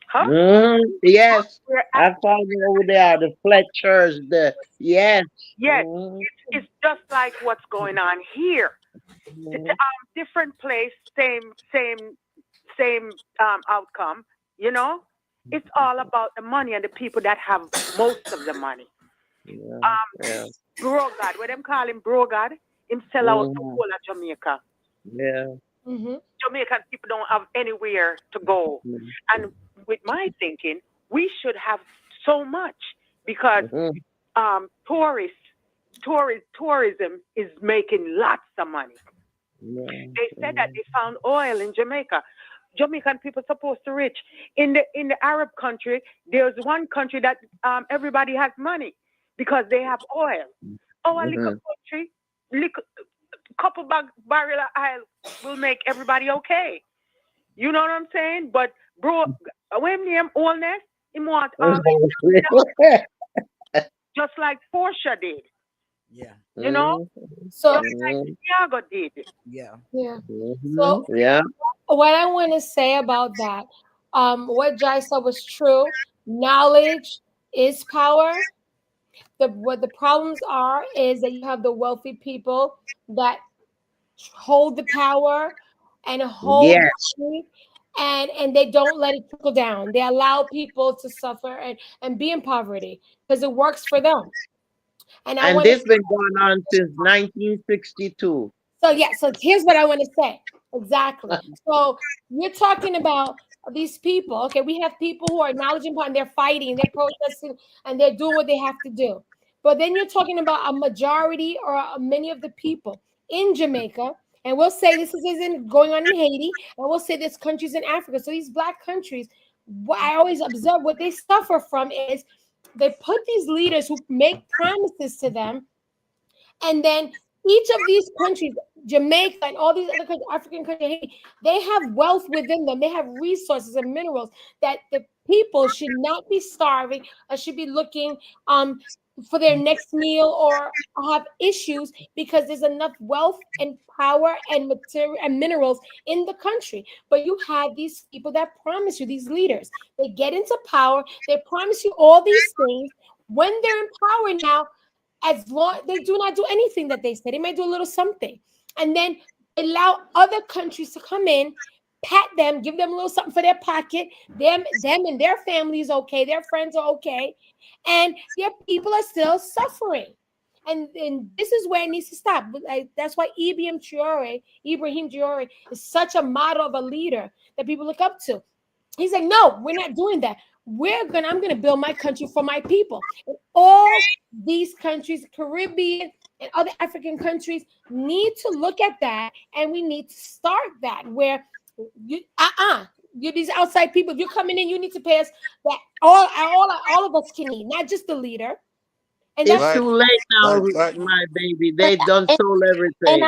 Huh? Mm-hmm. Yes. We're at I found it over there, the Fletchers, the yes. yes, Mm-hmm. it's just like what's going on here. Mm-hmm. Different place, same outcome. You know, it's all about the money and the people that have most of the money. Yeah. Um, Yeah. Brogad, what them call him Brogad, him sell out the Mm-hmm. whole of Jamaica. Yeah. to. Jamaican people don't have anywhere to go. And with my thinking, we should have so much because Mm-hmm. tourism is making lots of money. Yeah. They said that they found oil in Jamaica. Jamaican people supposed to rich. In the Arab country, there's one country that everybody has money because they have oil. Our little Mm-hmm. country, little, couple barrel of oil will make everybody okay. You know what I'm saying? But bro, when him illness, he want all just like Portia did. Yeah. You know, So just like Tiago did. Yeah. yeah. Mm-hmm. So Yeah. what I want to say about that, what Jai said was true. Knowledge is power. What the problems are is that you have the wealthy people that hold the power and hold Yes. the money, and they don't let it trickle down. They allow people to suffer and be in poverty because it works for them. And I And want to this been going on since 1962. So yeah, so here's what I want to say. Exactly. So you're talking about these people. Okay, we have people who are knowledgeable and they're fighting, they're protesting, and they're doing what they have to do. But then you're talking about a majority or many of the people in Jamaica, and we'll say this isn't going on in Haiti, and we'll say there's countries in Africa. So these black countries, what I always observe what they suffer from is they put these leaders who make promises to them, and then each of these countries, Jamaica and all these other countries, African countries, Haiti, they have wealth within them. They have resources and minerals that the people should not be starving or should be looking for their next meal or have issues because there's enough wealth and power and material and minerals in the country. But you have these people that promise you, these leaders, they get into power, they promise you all these things. When they're in power now, as long they do not do anything that they say, they might do a little something, and then allow other countries to come in, pat them, give them a little something for their pocket. Them and their families okay, their friends are okay, and their people are still suffering. And this is where it needs to stop. That's why Ibrahim Traore is such a model of a leader that people look up to. He's like, no, we're not doing that. I'm gonna build my country for my people. And all these countries, Caribbean and other African countries, need to look at that, and we need to start that where you you're these outside people. If you're coming in, you need to pay us that all of us can eat, not just the leader. And It's that's Right, too late now, right. my baby. But They done sold and everything.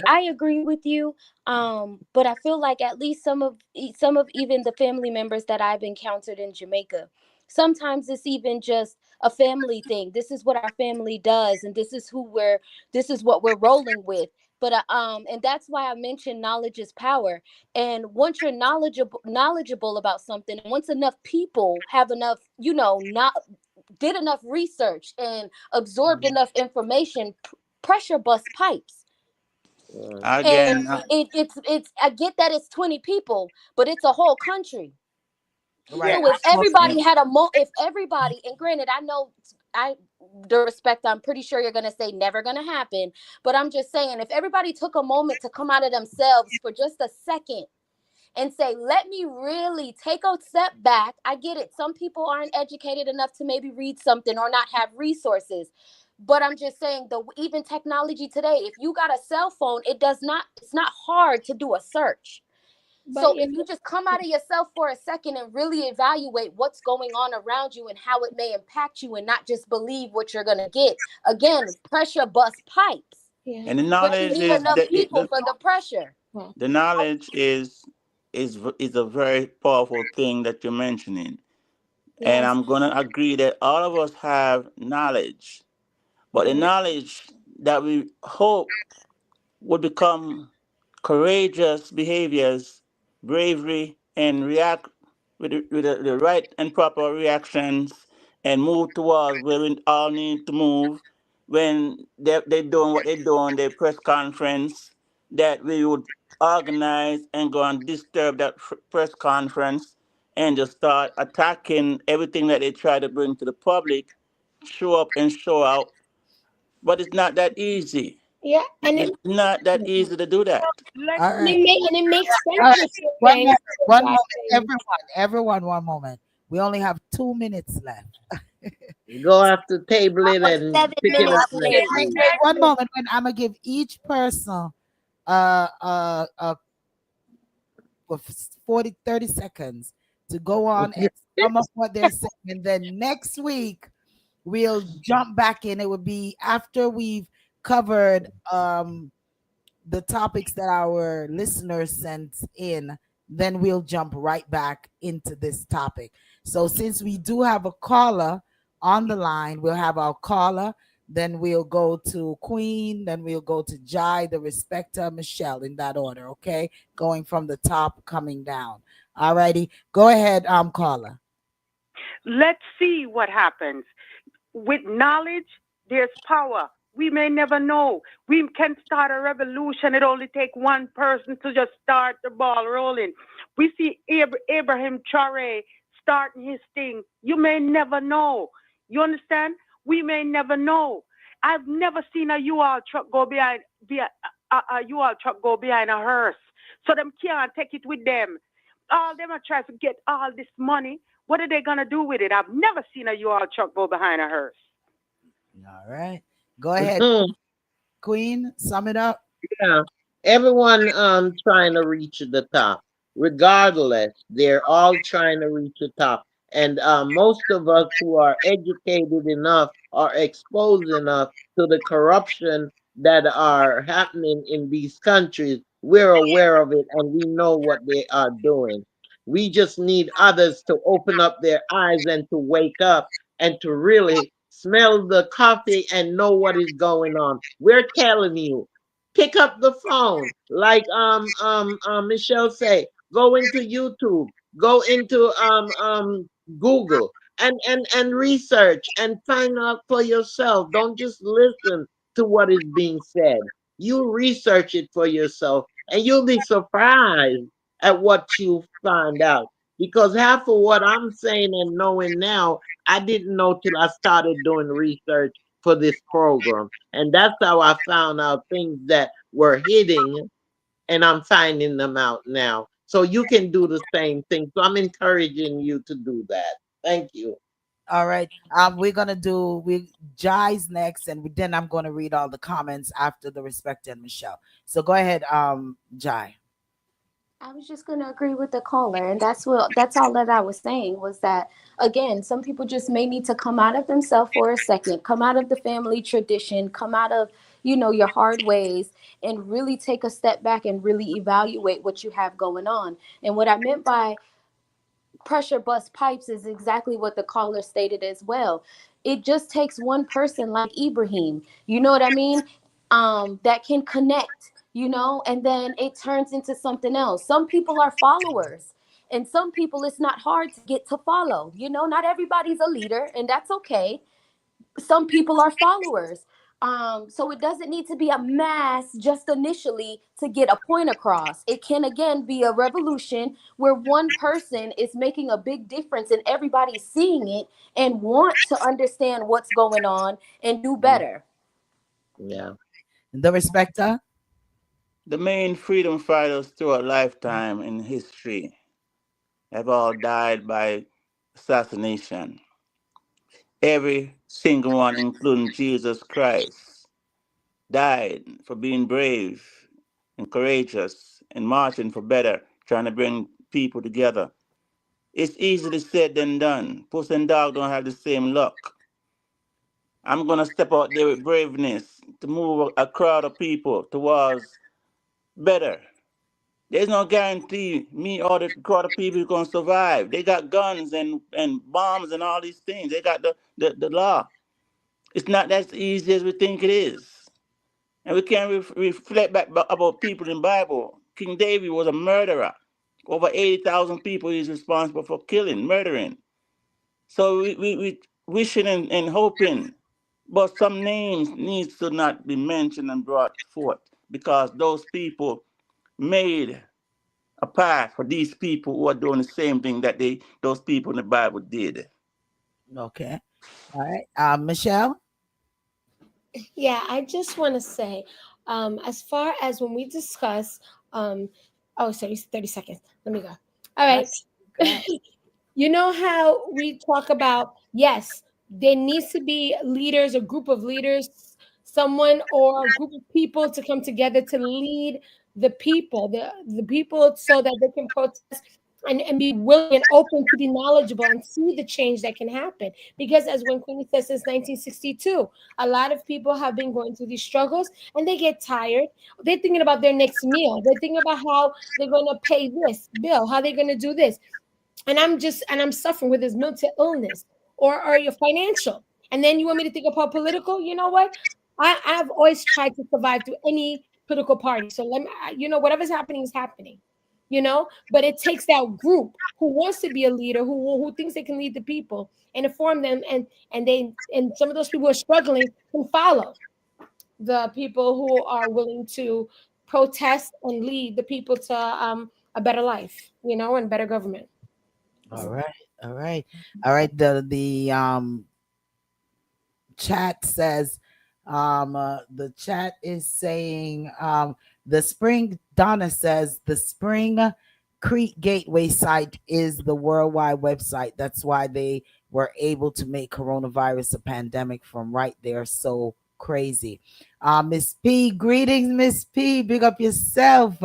I agree with you. But I feel like at least some of even the family members that I've encountered in Jamaica, sometimes it's even just a family thing. This is what our family does, and this is what we're rolling with. But and that's why I mentioned knowledge is power. And once you're knowledgeable about something, and once enough people have enough, not did enough research and absorbed enough information, pressure bust pipes. And Again, it's I get that it's 20 people, but it's a whole country. Right. So I if yeah. everybody had if everybody, and granted, I know, I the respect, I'm pretty sure you're gonna say never gonna happen, but I'm just saying, if everybody took a moment to come out of themselves for just a second and say, let me really take a step back. I get it. Some people aren't educated enough to maybe read something or not have resources. But I'm just saying, even technology today, if you got a cell phone, it's not hard to do a search. but So if you just come out of yourself for a second and really evaluate what's going on around you and how it may impact you, and not just believe what you're gonna get. Again, pressure bust pipes. yeah. And the But you knowledge need is enough people for the pressure. Well, the knowledge is a very powerful thing that you're mentioning. And yes, I'm gonna agree that all of us have knowledge, but the yeah. knowledge that we hope would become courageous behaviors, bravery, and react with the right and proper reactions and move towards where we all need to move when they're doing what they're doing, their press conference, that we would organize and go and disturb that press conference and just start attacking everything that they try to bring to the public, show up and show out. But it's not that easy. Yeah, and It's not that easy to do that. Let's All right. see. and it makes sense All right. what you're saying. One Josh, moment, saying. everyone, one moment. We only have 2 minutes left. You go have to table it I'm and seven pick it up minutes next late. Wait, week. one moment. When I'm gonna give each person with 40, 30 seconds to go on and sum up what they're saying. And then next week we'll jump back in. It would be after we've covered the topics that our listeners sent in, then we'll jump right back into this topic. So since we do have a caller on the line, we'll have our caller, then we'll go to Queen, then we'll go to Jai, the Respecta, Michelle, in that order, okay? Going from the top, coming down. All righty. Go ahead, caller. Let's see what happens. With knowledge, there's power. We may never know. We can start a revolution. It only take one person to just start the ball rolling. We see Abraham Traore starting his thing. You may never know. You understand? We may never know. I've never seen a U-Haul truck go behind a U-Haul truck go behind a hearse. So them can't take it with them. All them are trying to get all this money. What are they gonna do with it? I've never seen a U-Haul truck go behind a hearse. All right. Go ahead, Mhm. Queen. Sum it up. Yeah. Everyone trying to reach the top. Regardless, they're all trying to reach the top. And most of us who are educated enough are exposed enough to the corruption that are happening in these countries. We're aware of it and we know what they are doing. We just need others to open up their eyes and to wake up and to really smell the coffee and know what is going on. We're telling you, pick up the phone, like Michelle say, go into YouTube, go into Google, and research and find out for yourself. Don't just listen to what is being said. You research it for yourself, and you'll be surprised at what you find out. Because half of what I'm saying and knowing now, I didn't know till I started doing research for this program. And that's how I found out things that were hidden, and I'm finding them out now. So you can do the same thing. So I'm encouraging you to do that. Thank you. All right. We're gonna do we Jai's next, and then I'm gonna read all the comments after the respect and Michelle. So go ahead, Jai. I was just gonna agree with the caller, and that's all that I was saying was that again, some people just may need to come out of themselves for a second, come out of the family tradition, come out of your hard ways, and really take a step back and really evaluate what you have going on. And what I meant by pressure bust pipes is exactly what the caller stated as well. It just takes one person like Ibrahim, you know what I mean? That can connect, and then it turns into something else. Some people are followers, and some people it's not hard to get to follow. Not everybody's a leader, and that's okay. Some people are followers. So it doesn't need to be a mass just initially to get a point across. It can again be a revolution where one person is making a big difference and everybody's seeing it and want to understand what's going on and do Mm, better. yeah. The respecter. The main freedom fighters through a lifetime in history have all died by assassination. Every single one, including Jesus Christ, died for being brave and courageous and marching for better, trying to bring people together. It's easily said than done. Puss and dog don't have the same luck. I'm gonna step out there with braveness to move a crowd of people towards better. There's no guarantee me or the crowd of people is gonna survive. They got guns and bombs and all these things. They got the law. It's not as easy as we think it is. And we can reflect back about people in the Bible. King David was a murderer. Over 80,000 people he's responsible for killing, murdering. So we wishing and hoping, but some names needs to not be mentioned and brought forth because those people made a path for these people who are doing the same thing that those people in the Bible did. Okay. All right. Michelle. Yeah, I just want to say, as far as when we discuss, oh, sorry, 30 seconds. Let me go. All right. That's good. You know how we talk about, yes, there needs to be leaders, a group of leaders, someone or a group of people to come together to lead the people so that they can protest and be willing and open to be knowledgeable and see the change that can happen. Because as when Queenie says since 1962, a lot of people have been going through these struggles and they get tired. They're thinking about their next meal. They're thinking about how they're going to pay this bill, how they're going to do this, and I'm suffering with this mental illness or your financial. And then you want me to think about political? You know what? I've always tried to survive through any political party. So let me, whatever's happening is happening. But it takes that group who wants to be a leader, who thinks they can lead the people and inform them, and some of those people who are struggling can follow. the people who are willing to protest and lead the people to a better life, and better government. All right, all right, all right. The chat says, the chat is saying, the Spring, Donna says the Spring Creek Gateway site is the worldwide website. That's why they were able to make coronavirus a pandemic from right there. So crazy. Miss P, greetings, Miss P. Big up yourself.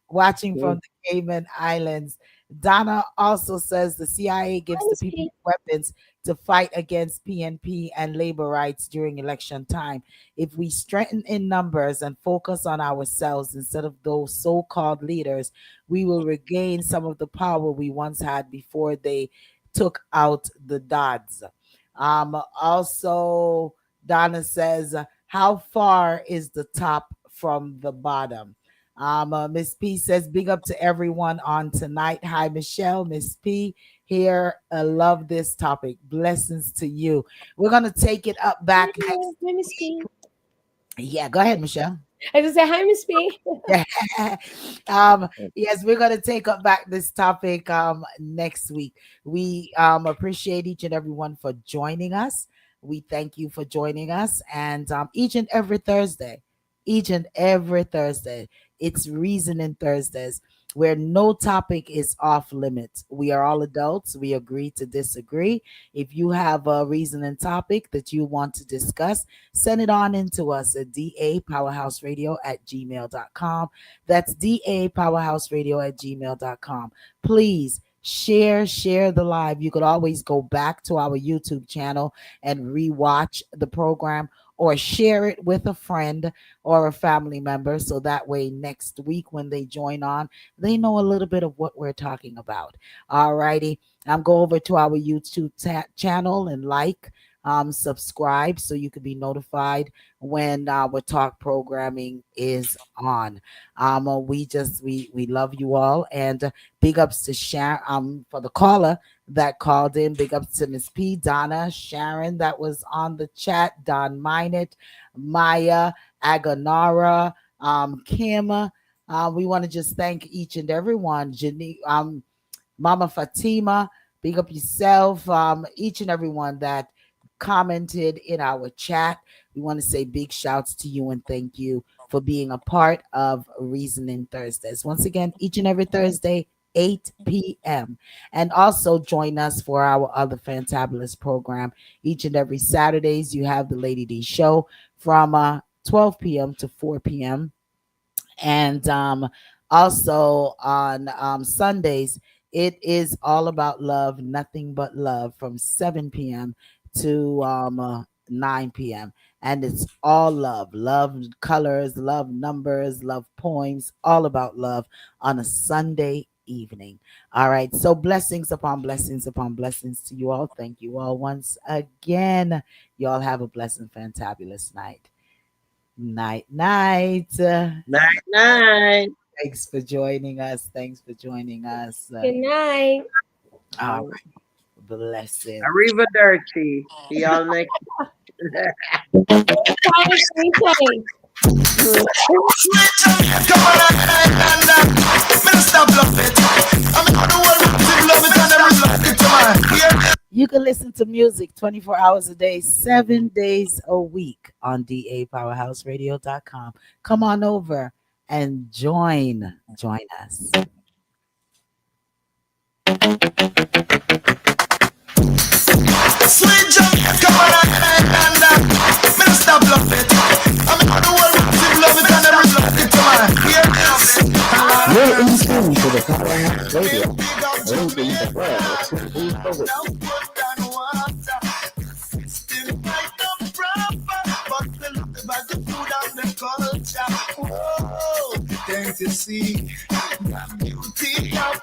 Watching from the Cayman Islands. Donna also says the CIA gives Hi, the Miss people P. weapons to fight against PNP and labor rights during election time. If we strengthen in numbers and focus on ourselves instead of those so called leaders, we will regain some of the power we once had before they took out the Dodds. Also, Donna says, how far is the top from the bottom? Miss P says, big up to everyone on tonight. Hi, Michelle. Miss P here. I love this topic. Blessings to you. We're going to take it up back next. Hi, Miss P. Yeah, go ahead, Michelle. I just say hi, Miss P. Yes, we're gonna take up back this topic next week. We appreciate each and everyone for joining us. We thank you for joining us, and each and every Thursday, it's Reasoning Thursdays, where no topic is off limits. We are all adults. We agree to disagree. If you have a reasoning topic that you want to discuss, send it on into us at dapowerhouseradio@gmail.com. That's dapowerhouseradio@gmail.com. Please share the live. You could always go back to our YouTube channel and rewatch the program, or share it with a friend or a family member, so that way next week when they join on, they know a little bit of what we're talking about. All righty. Go over to our YouTube channel and subscribe, so you can be notified when our talk programming is on. We love you all, and big ups to Sharon, for the caller that called in. Big ups to Miss P, Donna, Sharon that was on the chat, Don Minot, Maya, Agonara, Kim. We want to just thank each and every one. Mama Fatima, big up yourself. Each and everyone that commented in our chat. We want to say big shouts to you and thank you for being a part of Reasoning Thursdays. Once again, each and every Thursday, 8 p.m. And also join us for our other fantabulous program. Each and every Saturdays, you have the Lady D show from 12 p.m. to 4 p.m. And also on Sundays, it is all about love, nothing but love, from 7 p.m. to 9 p.m. And it's all love colors, love numbers, love poems, all about love on a Sunday evening. All right. So blessings upon blessings upon blessings to you all. Thank you all once again. You all have a blessed, fantabulous night. Night. Night, night. Thanks for joining us. Good night. All right. Blessings. Arrivederci. See y'all next. You can listen to music 24 hours a day, 7 days a week on dapowerhouseradio.com. Come on over and join us. Sweet jump, come on and stop love it. I'm in the world with love it and every love it to my ears. You're in tune to the Powerhouse Radio. Ranging the world to equal. Can't you see the beauty of